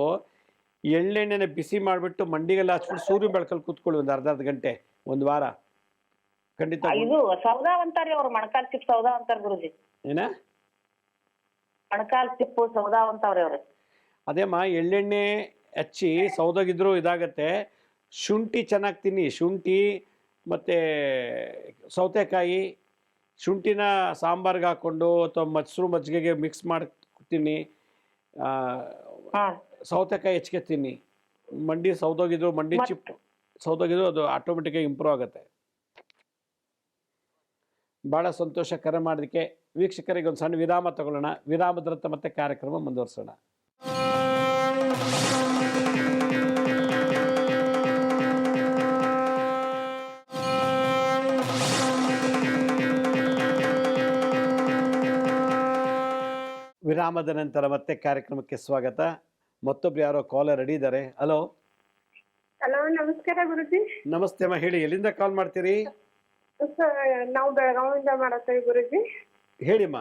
ಎಳ್ಳೆಣ್ಣೆನ ಬಿಸಿ ಮಾಡಿಬಿಟ್ಟು ಮಂಡಿಗೆಲ್ಲ ಹಚ್ಬಿಟ್ಟು ಸೂರ್ಯ ಬೆಳಕಲ್ಲಿ ಕೂತ್ಕೊಳ್ಳಿ ಒಂದು ಅರ್ಧ ಗಂಟೆ, ಒಂದು ವಾರ. ಖಂಡಿತ. ಇದು ಸೌದಾ ಅಂತಾರ್ರಿ ಅವ್ರು, ಮೊಣಕಾಲ್ ಚಿಪ್ ಸೌದಾ ಅಂತಾರ ಗುರುಜಿ. ಏನ? ಮೊಣಕಾಲ್ ಚಿಪ್ಪು ಸೌದಾ ಅಂತಾವ್ರಿ ಅವ್ರು. ಅದೇಮ್ಮ, ಎಳ್ಳೆಣ್ಣೆ ಹಚ್ಚಿ ಸೌದಾಗಿದ್ರು ಇದಾಗತ್ತೆ. ಶುಂಠಿ ಚೆನ್ನಾಗಿ ತಿನ್ನಿ. ಶುಂಠಿ ಮತ್ತು ಸೌತೆಕಾಯಿ, ಶುಂಠಿನ ಸಾಂಬಾರ್ಗೆ ಹಾಕ್ಕೊಂಡು ಅಥವಾ ಮೊಸರು ಮಜ್ಜಿಗೆಗೆ ಮಿಕ್ಸ್ ಮಾಡಿ ತಿನ್ನಿ. ಸೌತೆಕಾಯಿ ಹೆಚ್ಚಿಗೆ ತಿನ್ನಿ. ಮಂಡಿ ಸೌದೋಗಿದ್ರು, ಮಂಡಿ ಚಿಪ್ ಸೌದೋಗಿದ್ರು ಅದು ಆಟೋಮೆಟಿಕ್ಕಾಗಿ ಇಂಪ್ರೂವ್ ಆಗುತ್ತೆ. ಭಾಳ ಸಂತೋಷ ಕರೆ ಮಾಡೋದಕ್ಕೆ. ವೀಕ್ಷಕರಿಗೆ ಒಂದು ಸಣ್ಣ ವಿರಾಮ ತಗೊಳ್ಳೋಣ. ವಿರಾಮದ ನಂತರ ಮತ್ತೆ ಕಾರ್ಯಕ್ರಮ ಮುಂದುವರಿಸೋಣ. ವಿರಾಮದ ನಂತರ ಮತ್ತೆ ಕಾರ್ಯಕ್ರಮಕ್ಕೆ ಸ್ವಾಗತ. ಮತ್ತೊಬ್ರು ಯಾರೋ ಕಾಲರ್ ರೆಡಿ ಇದ್ದಾರೆ. ಹಲೋ ಹಲೋ, ನಮಸ್ಕಾರ ಗುರುಜಿ. ನಮಸ್ತೆ ಅಮ್ಮ, ಹೇಳಿ ಎಲ್ಲಿಂದ ಕಾಲ್ ಮಾಡ್ತೀರಿ? ಸರ್, ನಾವು ಬೆಳಗಾವಿಯಿಂದ ಮಾಡತ್ತೇವೆ ಗುರುಜಿ. ಹೇಳಿಮ್ಮ.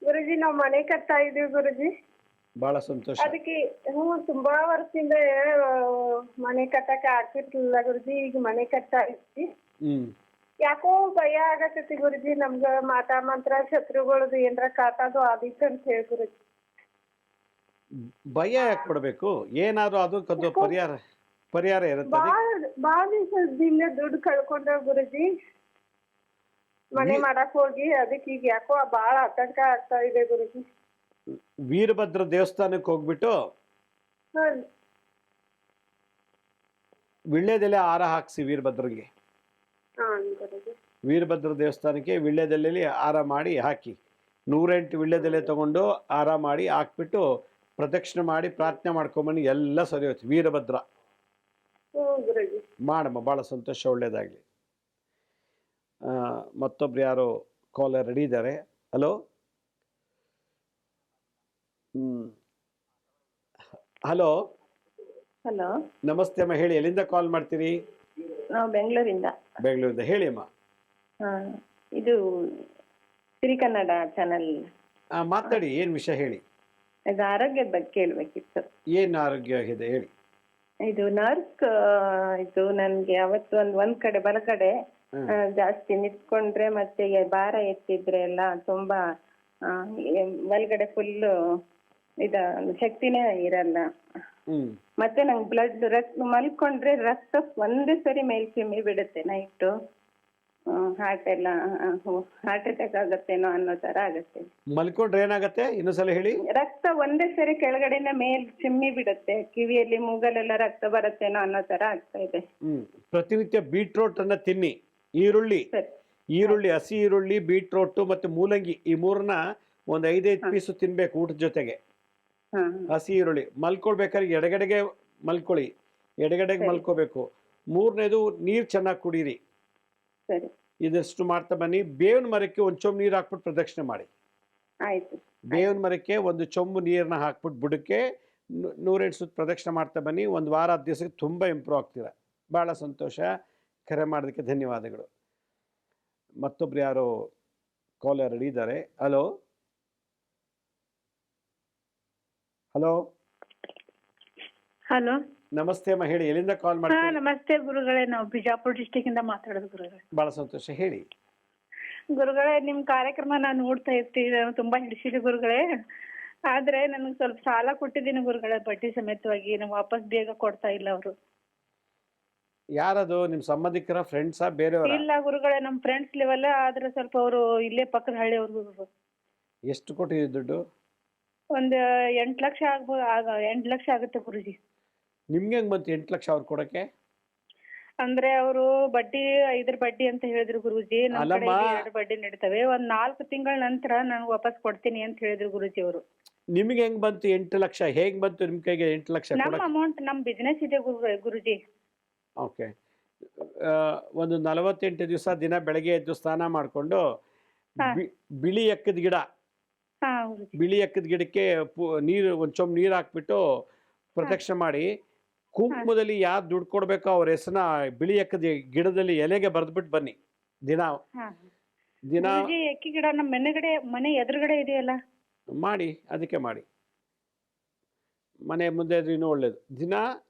ಗುರುಜಿ, ನಾವು ಮನೆ ಕಟ್ತಾ ಇದೀವಿ ಗುರುಜಿ. ಬಹಳ ಸಂತೋಷ. ಅದಕ್ಕೆ ತುಂಬಾ ವರ್ಷದಿಂದ ಮನೆ ಕಟ್ಟಕ್ಕೆ ಆಗ್ತಿರ್ಲಿಲ್ಲ ಗುರುಜಿ. ಈಗ ಮನೆ ಕಟ್ತಾ ಇದ್ವಿ. ಯಾಕೋ ಭಯ ಆಗತೈತಿ ಗುರುಜಿ. ನಮ್ಗ ಮಾಟ ಮಂತ್ರ ಶತ್ರುಗಳದು ಏನ್ರ ಕಾಟಾದು ಆದಿತ್ತು ಅಂತ ಹೇಳಿ ಗುರುಜಿ. ಭಯ ಯಾಕೆ ಪಡ್ಬೇಕು? ಏನಾದ್ರು ಅದಕ್ಕೊಂದು ಪರಿಹಾರ ಇರುತ್ತೆ. ಬಾಳ ದಿವಸದಿಂದ ದುಡ್ಡು ಕಳ್ಕೊಂಡ್ರ ಗುರುಜಿ ಮನೆ ಮಾಡಕ್ ಹೋಗಿ. ಅದಕ್ಕೆ ಈಗ ಯಾಕೋ ಬಾಳ ಆತಂಕ ಆಗ್ತಾ ಇದೆ ಗುರುಜಿ. ವೀರಭದ್ರ ದೇವಸ್ಥಾನಕ್ಕೆ ಹೋಗ್ಬಿಟ್ಟು ವಿಳ್ಯದೆಲೆ ಹಾರ ಹಾಕ್ಸಿ ವೀರಭದ್ರಂಗೆ. ವೀರಭದ್ರ ದೇವಸ್ಥಾನಕ್ಕೆ ವಿಳ್ಯದೆಲೆಯಲ್ಲಿ ಹಾರ ಮಾಡಿ ಹಾಕಿ, 108 ವಿಳ್ಯದೆಲೆ ತಗೊಂಡು ಹಾರ ಮಾಡಿ ಹಾಕ್ಬಿಟ್ಟು ಪ್ರದಕ್ಷಿಣೆ ಮಾಡಿ ಪ್ರಾರ್ಥನೆ ಮಾಡ್ಕೊಂಬನ್ನಿ, ಎಲ್ಲ ಸರಿ ಹೋಯ್ತು. ವೀರಭದ್ರ ಮಾಡಮ್ಮ, ಭಾಳ ಸಂತೋಷ, ಒಳ್ಳೇದಾಗಲಿ. ಮತ್ತೊಬ್ರು ಯಾರೋ ಕಾಲರ್ ರೆಡಿ ಇದ್ದಾರೆ. ಹಲೋ ಹಲೋ ಹಲೋ, ನಮಸ್ತೆ ಅಮ್ಮ, ಹೇಳಿ ಎಲ್ಲಿಂದ ಕಾಲ್ ಮಾಡ್ತೀರಿ? ನಾವು ಬೆಂಗಳೂರಿಂದ. ಬೆಂಗಳೂರಿಂದ, ಹೇಳಿ ಅಮ್ಮ. ಇದು ಸಿರಿ ಕನ್ನಡ ಚಾನಲ್. ಮಾತಾಡಿ, ಏನು ವಿಷಯ ಹೇಳಿ. ಇದು ಆರೋಗ್ಯದ ಬಗ್ಗೆ ಕೇಳಬೇಕಿತ್ತು. ಏನು ಆರೋಗ್ಯ ಆಗಿದೆ ಹೇಳಿ. ಇದು ನರ್ಸ್ ಇದು ನನ್ಗೆ ಅವತ್ತು ಒಂದ್ ಕಡೆ ಬಲಗಡೆ ಜಾಸ್ತಿ ನಿಂತ್ಕೊಂಡ್ರೆ ಮತ್ತೆ ಭಾರ ಎತ್ತಿದ್ರೆ ಎಲ್ಲ ತುಂಬಾ ಬಲಗಡೆ ಫುಲ್ ಶಕ್ತಿನೇ ಇರಲ್ಲ. ಮತ್ತೆ ನಂಗೆ ಬ್ಲಡ್ ರಕ್ತ ಮಲ್ಕೊಂಡ್ರೆ ರಕ್ತ ಒಂದೇ ಸರಿ ಮೇಲ್ ಚಿಮ್ಮಿ ಬಿಡುತ್ತೆ ನೈಟು. ಹಾರ್ಟ್ ಅಟ್ಯಾಕ್ ಆಗತ್ತೇನೋ ಅನ್ನೋ ತರ ಆಗತ್ತೆ. ಮಲ್ಕೊಂಡ್ರೆ ಏನಾಗತ್ತೆ? ಇನ್ನೊಂದ್ಸಲ ಹೇಳಿ. ರಕ್ತ ಒಂದೇ ಸರಿ ಕೆಳಗಡೆನ ಮೇಲ್ ಚಿಮ್ಮಿ ಬಿಡುತ್ತೆ, ಕಿವಿಯಲ್ಲಿ ಮೂಗಲೆಲ್ಲ ರಕ್ತ ಬರುತ್ತೇನೋ ಅನ್ನೋ ತರ ಆಗ್ತಾ ಇದೆ. ಪ್ರತಿನಿತ್ಯ ಬೀಟ್ರೋಟ್ ಅನ್ನ ತಿನ್ನಿ. ಈರುಳ್ಳಿ, ಹಸಿ ಈರುಳ್ಳಿ, ಬೀಟ್ರೋಟ್ ಮತ್ತೆ ಮೂಲಂಗಿ, ಈ ಮೂರನ್ನ ಒಂದ್ 5 ಪೀಸು ತಿನ್ಬೇಕು ಊಟದ ಜೊತೆಗೆ. ಹಸಿ ಈರುಳ್ಳಿ. ಮಲ್ಕೊಳ್ಬೇಕಾದ್ರೆ ಎಡಗಡೆಗೆ ಮಲ್ಕೊಳ್ಳಿ, ಎಡಗಡೆಗೆ ಮಲ್ಕೋಬೇಕು. 3ನೇದು ನೀರ್ ಚೆನ್ನಾಗಿ ಕುಡೀರಿ. ಇದಷ್ಟು ಮಾಡ್ತಾ ಬನ್ನಿ. ಬೇವಿನ ಮರಕ್ಕೆ ಒಂದು ಚೊಂಬು ನೀರು ಹಾಕ್ಬಿಟ್ಟು ಪ್ರದಕ್ಷಿಣೆ ಮಾಡಿ. ಬೇವಿನ ಮರಕ್ಕೆ ಒಂದು ಚೊಂಬು ನೀರನ್ನ ಹಾಕ್ಬಿಟ್ಟು ಬುಡಕ್ಕೆ 108 ಸುತ್ತ ಪ್ರದಕ್ಷಿಣೆ ಮಾಡ್ತಾ ಬನ್ನಿ. ಒಂದು ವಾರ 10 ದಿವಸಕ್ಕೆ ತುಂಬಾ ಇಂಪ್ರೂವ್ ಆಗ್ತೀರ. ಬಹಳ ಸಂತೋಷ, ಕರೆ ಮಾಡೋದಕ್ಕೆ ಧನ್ಯವಾದಗಳು. ಮತ್ತೊಬ್ರು ಯಾರೋ ಕಾಲರ್ ರೆಡಿ ಇದ್ದಾರೆ. ಹಲೋ ಹಲೋ ಹಲೋ, ನಮಸ್ತೆ ಅಮ್ಮ, ಹೇಳಿ ಎಲ್ಲಿಂದ ಕಾಲ್ ಮಾಡ್ತೀರಾ? ನಮಸ್ತೆ ಗುರುಗಳೇ, ನಾವು ಬಿಜಾಪುರ ಡಿಸ್ಟಿಕ್ ಇಂದ ಮಾತಾಡೋದು ಗುರುಗಳೇ. ಬಹಳ ಸಂತೋಷ, ಹೇಳಿ ಗುರುಗಳೇ. ನಿಮ್ ಕಾರ್ಯಕ್ರಮ ನಾನು ನೋಡ್ತಾ ಇರ್ತೀನಿ, ತುಂಬಾ ಹಿಡಿಸಿದೆ ಗುರುಗಳೇ. ಆದ್ರೆ ನನಗೆ ಸ್ವಲ್ಪ ಸಾಲ ಕೊಟ್ಟಿದ್ದೀನಿ ಗುರುಗಳೇ, ಬಡ್ಡಿ ಸಮೇತವಾಗಿ. ನಾವು ವಾಪಸ್ ಬೇಗ ಕೊಡ್ತಾ ಇಲ್ಲ ಅವರು. ಯಾರದು? ನಿಮ್ ಸಂಬಂಧಿಕರ, ಫ್ರೆಂಡ್ಸಾ, ಬೇರೆಯವರ? ಇಲ್ಲ ಗುರುಗಳೇ, ನಮ್ ಫ್ರೆಂಡ್ಸ್ ಲೆವೆಲ್. ಆದ್ರೆ ಸ್ವಲ್ಪ ಅವರು ಇಲ್ಲೇ ಪಕ್ಕದ ಹಳ್ಳಿ ಅವ್ರು. ಎಷ್ಟು ಕೊಟ್ಟಿದ್ದೀರಿ ದುಡ್ಡು? ಒಂದು 8 ಲಕ್ಷ ಆಗ್ಬೋದು. 8 ಲಕ್ಷ ಆಗುತ್ತೆ ಗುರುಜಿ. ನಿಮ್ಗೆ ಹೆಂಗ್ ಬಂತು 8 ಲಕ್ಷ ಅವ್ರು ಕೊಡಕ್ಕೆ? ಅಂದ್ರೆ ಅವರು ಇದ್ರ ಬಡ್ಡಿ ಅಂತ ಹೇಳಿದ್ರು ಗುರುಜಿ. ನಮ್ಮ ಕಡೆ 2 ಬಡ್ಡಿ ನಡೀತವೆ. ಒಂದ್ 4 ತಿಂಗಳ ನಂತರ ನಾನು ವಾಪಸ್ ಕೊಡ್ತೀನಿ ಅಂತ ಹೇಳಿದ್ರು ಗುರುಜಿ ಅವರು. ನಿಮ್ಗೆ ಹೆಂಗ್ ಬಂತು 8 ಲಕ್ಷ? ಹೇಗ್ ಬಂತು ನಿಮ್ ಕೈಗೆ 8 ಲಕ್ಷ? ನಮ್ಮ ಅಮೌಂಟ್, ನಮ್ ಬಿಸ್ನೆಸ್ ಇದೆ ಗುರುಜಿ. ಓಕೆ. ಒಂದು 48 ದಿವಸ ದಿನ ಬೆಳಗ್ಗೆ ಎದ್ದು ಸ್ನಾನ ಮಾಡ್ಕೊಂಡು ಬಿಳಿ ಎಕ್ಕದ ಗಿಡ, ಬಿಳಿ ಎಕ್ಕದ ಗಿಡಕ್ಕೆ ನೀರು, ಒಂದು ಚೊಂಬು ನೀರು ಹಾಕ್ಬಿಟ್ಟು ಪ್ರದಕ್ಷಿಣೆ ಮಾಡಿ, ಕುಂಕುಮದಲ್ಲಿ ಯಾರು ದುಡ್ಡು ಕೊಡ್ಬೇಕೋ ಅವ್ರ ಹೆಸರನ್ನ ಬಿಳಿ ಎಕ್ಕದ ಗಿಡದಲ್ಲಿ ಎಲೆಗೆ ಬರೆದ್ಬಿಟ್ಟು ಬನ್ನಿ. ದಿನ ಎಕ್ಕಿ ಗಿಡ ನಮ್ಮ ಮನೆ ಎದುರುಗಡೆ ಇದೆಯಲ್ಲ, ಮಾಡಿ, ಅದಕ್ಕೆ ಮಾಡಿ. ಮನೆ ಮುಂದೆ ಇದ್ರೆ ಇನ್ನೂ ಒಳ್ಳೇದು. ದಿನ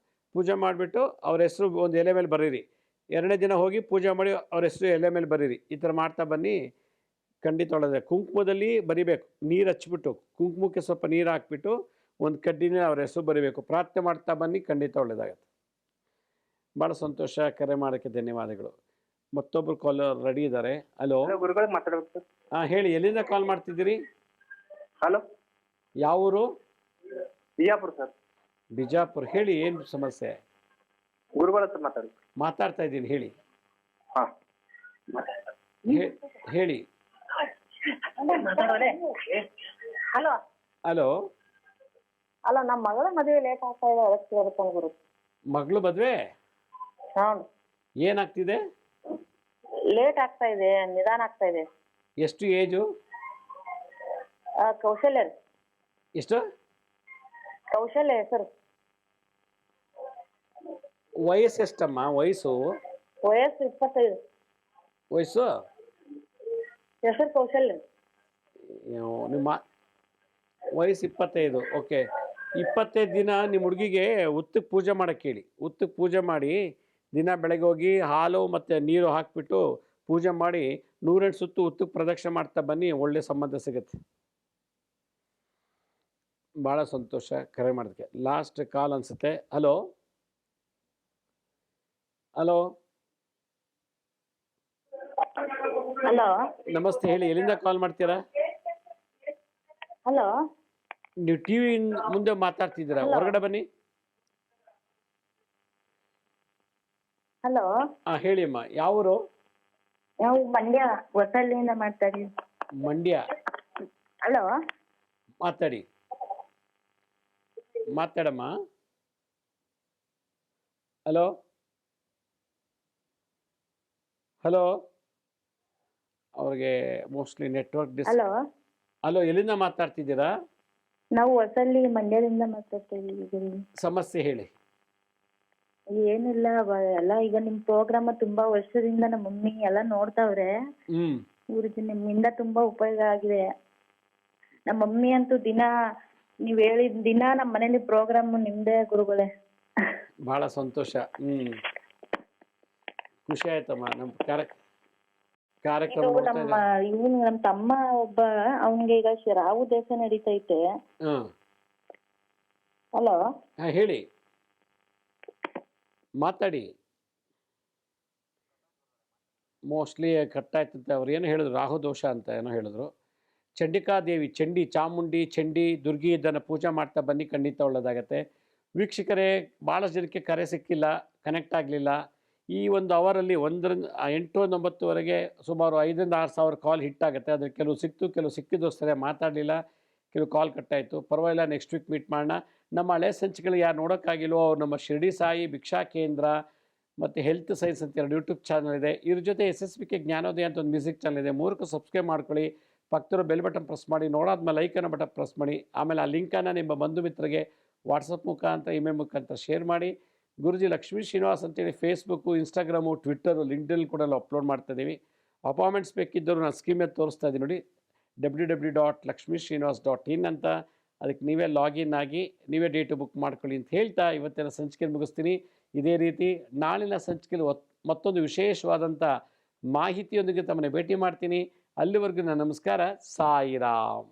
ಪೂಜೆ ಮಾಡಿಬಿಟ್ಟು ಅವ್ರ ಹೆಸರು ಒಂದು ಎಲೆ ಮೇಲೆ ಬರೀರಿ. 2ನೇ ದಿನ ಹೋಗಿ ಪೂಜೆ ಮಾಡಿ ಅವ್ರ ಹೆಸರು ಎಲೆ ಮೇಲೆ ಬರೀರಿ. ಈ ಥರ ಮಾಡ್ತಾ ಬನ್ನಿ, ಖಂಡಿತ ಒಳ್ಳೆಯದು. ಕುಂಕುಮದಲ್ಲಿ ಬರಿಬೇಕು, ನೀರು ಹಚ್ಬಿಟ್ಟು ಕುಂಕುಮಕ್ಕೆ ಸ್ವಲ್ಪ ನೀರು ಹಾಕ್ಬಿಟ್ಟು ಒಂದು ಕಡ್ಡಿನೇ ಅವ್ರ ಹೆಸರು ಬರಿಬೇಕು. ಪ್ರಾರ್ಥನೆ ಮಾಡ್ತಾ ಬನ್ನಿ, ಖಂಡಿತ ಒಳ್ಳೇದಾಗತ್ತೆ. ಭಾಳ ಸಂತೋಷ, ಕರೆ ಮಾಡೋಕ್ಕೆ ಧನ್ಯವಾದಗಳು. ಮತ್ತೊಬ್ರು ಕಾಲರ್ ರೆಡಿ ಇದ್ದಾರೆ. ಹಲೋ ಗುರುಗಳು ಮಾತಾಡ್ಬೇಕು ಸರ್. ಹೇಳಿ, ಎಲ್ಲಿಂದ ಕಾಲ್ ಮಾಡ್ತಿದ್ದೀರಿ? ಹಲೋ, ಯಾವ ಊರು? ಬಿಜಾಪುರ ಸರ್. ಬಿಜಾಪುರ, ಹೇಳಿ ಏನು ಸಮಸ್ಯೆ? ಗುರುಗಳ ಹತ್ರ ಮಾತಾಡ್ತಾ ಇದ್ದೀನಿ, ಹೇಳಿ. ಹೇಳಿ. Hello hello. ಅಲ್ಲ, ನಮ್ಮ ಮಗಳ ಮದುವೆ ಲೇಟ್ ಆಗ್ತಾ ಇದೆ, ಅದಕ್ಕೆ ಕೇಳ್ತಾನೆ ಗುರು. ಮಗಳು ಮದುವೆ ಏನಾಗ್ತಿದೆ? ಲೇಟ್ ಆಗ್ತಾ ಇದೆ, ನಿಧಾನ ಆಗ್ತಾ ಇದೆ. ಎಷ್ಟು ಏಜು? ಕೌಶಲ್ಯ ಎಷ್ಟು ಕೌಶಲ್ಯ ಹೆಸರು. ವಯಸ್ಸು ಎಷ್ಟಮ್ಮ? ವಯಸ್ಸು ವಯಸ್ಸು 25. ವಯಸ್ಸು ಹೆಸರು ಕೌಶಲ್ಯ. ನಿಮ್ಮ ವಯಸ್ಸು 25. ಓಕೆ. 25 ದಿನ ನಿಮ್ಮ ಹುಡುಗಿಗೆ ಉತ್ತಕ್ಕೆ ಪೂಜೆ ಮಾಡೋಕ್ಕೆ ಹೇಳಿ. ಉತ್ತಕ್ಕೆ ಪೂಜೆ ಮಾಡಿ ದಿನ ಬೆಳಗ್ಗೆ ಹೋಗಿ ಹಾಲು ಮತ್ತು ನೀರು ಹಾಕಿಬಿಟ್ಟು ಪೂಜೆ ಮಾಡಿ 108 ಸುತ್ತು ಉತ್ತಕ್ಕೆ ಪ್ರದಕ್ಷಿಣೆ ಮಾಡ್ತಾ ಬನ್ನಿ, ಒಳ್ಳೆ ಸಂಬಂಧ ಸಿಗುತ್ತೆ. ಭಾಳ ಸಂತೋಷ ಕರೆ ಮಾಡೋದಕ್ಕೆ. ಲಾಸ್ಟ್ ಕಾಲ್ ಅನಿಸುತ್ತೆ. ಹಲೋ ಹಲೋ ಹಲೋ ನಮಸ್ತೆ, ಹೇಳಿ. ಎಲ್ಲಿಂದ ಕಾಲ್ ಮಾಡ್ತೀರಾ? ಹಲೋ ನೀವು ಟಿ ವಿ ಮುಂದೆ ಮಾತಾಡ್ತಿದ್ದೀರಾ, ಹೊರಗಡೆ ಬನ್ನಿ. ಹಲೋ ಹಾಂ ಹೇಳಿ ಅಮ್ಮ. ಯಾವರು? ನಾವು ಮಂಡ್ಯ ಹೊಸಳ್ಳಿಯಿಂದ ಮಾಡ್ತಾ ಇದೀವಿ. ಮಂಡ್ಯ. ಹಲೋ ಮಾತಾಡಿ, ಮಾತಾಡಮ್ಮ. ಹಲೋ ಹಲೋ ಅವ್ರಿಗೆ ಮೋಸ್ಟ್ಲಿ ನೆಟ್ವರ್ಕ್ ಹಲೋ ಹಲೋ, ಎಲ್ಲಿಂದ ಮಾತಾಡ್ತಿದ್ದೀರಾ? ನಾವು ಹೊಸಳ್ಳಿ ಮಂಡ್ಯದಿಂದ ಮಾತಾಡ್ತಾ ಇದೀವಿ. ಸಮಸ್ಯೆ ಹೇಳಿ. ಏನಿಲ್ಲ ಎಲ್ಲ ಈಗ ನಿಮ್ ಪ್ರೋಗ್ರಾಮ್ ತುಂಬಾ ವರ್ಷದಿಂದ ನಮ್ಮ ಮಮ್ಮಿ ಎಲ್ಲ ನೋಡ್ತಾವ್ರೆ. ಗುರುಜಿ ನಿಮ್ಮಿಂದ ತುಂಬಾ ಉಪಯೋಗ ಆಗಿದೆ. ನಮ್ಮ ಮಮ್ಮಿ ಅಂತೂ ದಿನ ನೀವ್ ಹೇಳಿದ ದಿನ ನಮ್ಮ ಮನೇಲಿ ಪ್ರೋಗ್ರಾಮ್ ನಿಮ್ದೇ ಗುರುಗಳೇ. ಬಹಳ ಸಂತೋಷ. ಖುಷಿ ಆಯ್ತಮ್ಮ. ನಮ್ಮ ಕಾರ್ಯಕ್ರಮ ನಮ್ಮ ಇವನು ನಮ್ಮ ತಮ್ಮ ಒಬ್ಬ, ಅವನ್ಗೆ ಈಗ ರಾಹು ದೇಶ ನಡೀತೈತೆ. ಹಲೋ ಹೇಳಿ, ಮಾತಾಡಿ. ಮೋಸ್ಟ್ಲಿ ಕಟ್ಟಾಯ್ತಂತೆ. ಅವ್ರು ಏನು ಹೇಳಿದ್ರು, ರಾಹು ದೋಷ ಅಂತ ಏನೋ ಹೇಳಿದ್ರು. ಚಂಡಿಕಾದೇವಿ, ಚಂಡಿ, ಚಾಮುಂಡಿ, ಚಂಡಿ, ದುರ್ಗಿ ಇದನ್ನು ಪೂಜೆ ಮಾಡ್ತಾ ಬನ್ನಿ, ಖಂಡಿತ ಒಳ್ಳೆಯದಾಗತ್ತೆ. ವೀಕ್ಷಕರೇ, ಭಾಳಷ್ಟು ಜನಕ್ಕೆ ಕರೆ ಸಿಕ್ಕಿಲ್ಲ, ಕನೆಕ್ಟ್ ಆಗಲಿಲ್ಲ. ಈ ಒಂದು ಅವರಲ್ಲಿ 8-9ವರೆಗೆ ಸುಮಾರು 5,000-6,000 ಕಾಲ್ ಹಿಟ್ ಆಗುತ್ತೆ. ಅದ್ರ ಕೆಲವು ಸಿಕ್ತು, ಕೆಲವು ಸಿಕ್ಕಿದ್ದು ಸರಿ ಮಾತಾಡಲಿಲ್ಲ, ಕೆಲವು ಕಾಲ್ ಕಟ್ಟಾಯಿತು. ಪರವಾಗಿಲ್ಲ, ನೆಕ್ಸ್ಟ್ ವೀಕ್ ಮೀಟ್ ಮಾಡೋಣ. ನಮ್ಮ ಹಳೆ ಸಂಚಿಕೆಗಳು ಯಾರು ನೋಡೋಕ್ಕಾಗಿಲ್ವೋ ಅವ್ರು ನಮ್ಮ ಶಿರ್ಡಿ ಸಾಯಿ ಭಿಕ್ಷಾ ಕೇಂದ್ರ ಮತ್ತು ಹೆಲ್ತ್ ಸೈನ್ಸ್ ಅಂತ 2 ಯೂಟ್ಯೂಬ್ ಚಾನಲ್ ಇದೆ. ಇದ್ರ ಜೊತೆ SSBK ಜ್ಞಾನೋದಯ ಅಂತ ಒಂದು ಮ್ಯೂಸಿಕ್ ಚಾನಲ್ ಇದೆ. 3ಕ್ಕೂ ಸಬ್ಸ್ಕ್ರೈಬ್ ಮಾಡ್ಕೊಳ್ಳಿ. ಪಕ್ಕದಲ್ಲಿರೋ ಬೆಲ್ ಬಟನ್ ಪ್ರೆಸ್ ಮಾಡಿ, ನೋಡಾದ್ಮೇಲೆ ಲೈಕನ್ನು ಬಟನ್ ಪ್ರೆಸ್ ಮಾಡಿ. ಆಮೇಲೆ ಆ ಲಿಂಕನ್ನು ನಿಮ್ಮ ಬಂಧು ಮಿತ್ರರಿಗೆ ವಾಟ್ಸಪ್ ಮುಖಾಂತರ, ಇಮೇಲ್ ಮುಖಾಂತರ ಶೇರ್ ಮಾಡಿ. ಗುರುಜಿ ಲಕ್ಷ್ಮೀ ಶ್ರೀನಿವಾಸ್ ಅಂತೇಳಿ ಫೇಸ್ಬುಕ್ಕು, ಇನ್ಸ್ಟಾಗ್ರಾಮು, ಟ್ವಿಟ್ಟರು, ಲಿಂಕ್ಡ್ಇನ್ ಕೂಡ ಅಪ್ಲೋಡ್ ಮಾಡ್ತಾಯಿದ್ದೀವಿ. ಅಪಾಯಿಂಟ್ಮೆಂಟ್ಸ್ ಬೇಕಿದ್ದರೂ ನಾನು ಸ್ಕೀಮಲ್ಲಿ ತೋರಿಸ್ತಾ ಇದ್ದೀನಿ ನೋಡಿ, www.lakshmisrinivas.in ಅಂತ. ಅದಕ್ಕೆ ನೀವೇ ಲಾಗಿನ್ ಆಗಿ ನೀವೇ ಡೇಟು ಬುಕ್ ಮಾಡ್ಕೊಳ್ಳಿ ಅಂತ ಹೇಳ್ತಾ ಇವತ್ತಿನ ಸಂಚಿಕೆ ಮುಗಿಸ್ತೀನಿ. ಇದೇ ರೀತಿ ನಾಳಿನ ಸಂಚಿಕೆಯಲ್ಲಿ ಮತ್ತೊಂದು ವಿಶೇಷವಾದಂಥ ಮಾಹಿತಿಯೊಂದಿಗೆ ತಮ್ಮನ್ನು ಭೇಟಿ ಮಾಡ್ತೀನಿ. ಅಲ್ಲಿವರೆಗೂ ನನ್ನ ನಮಸ್ಕಾರ. ಸಾಯಿರಾಮ್.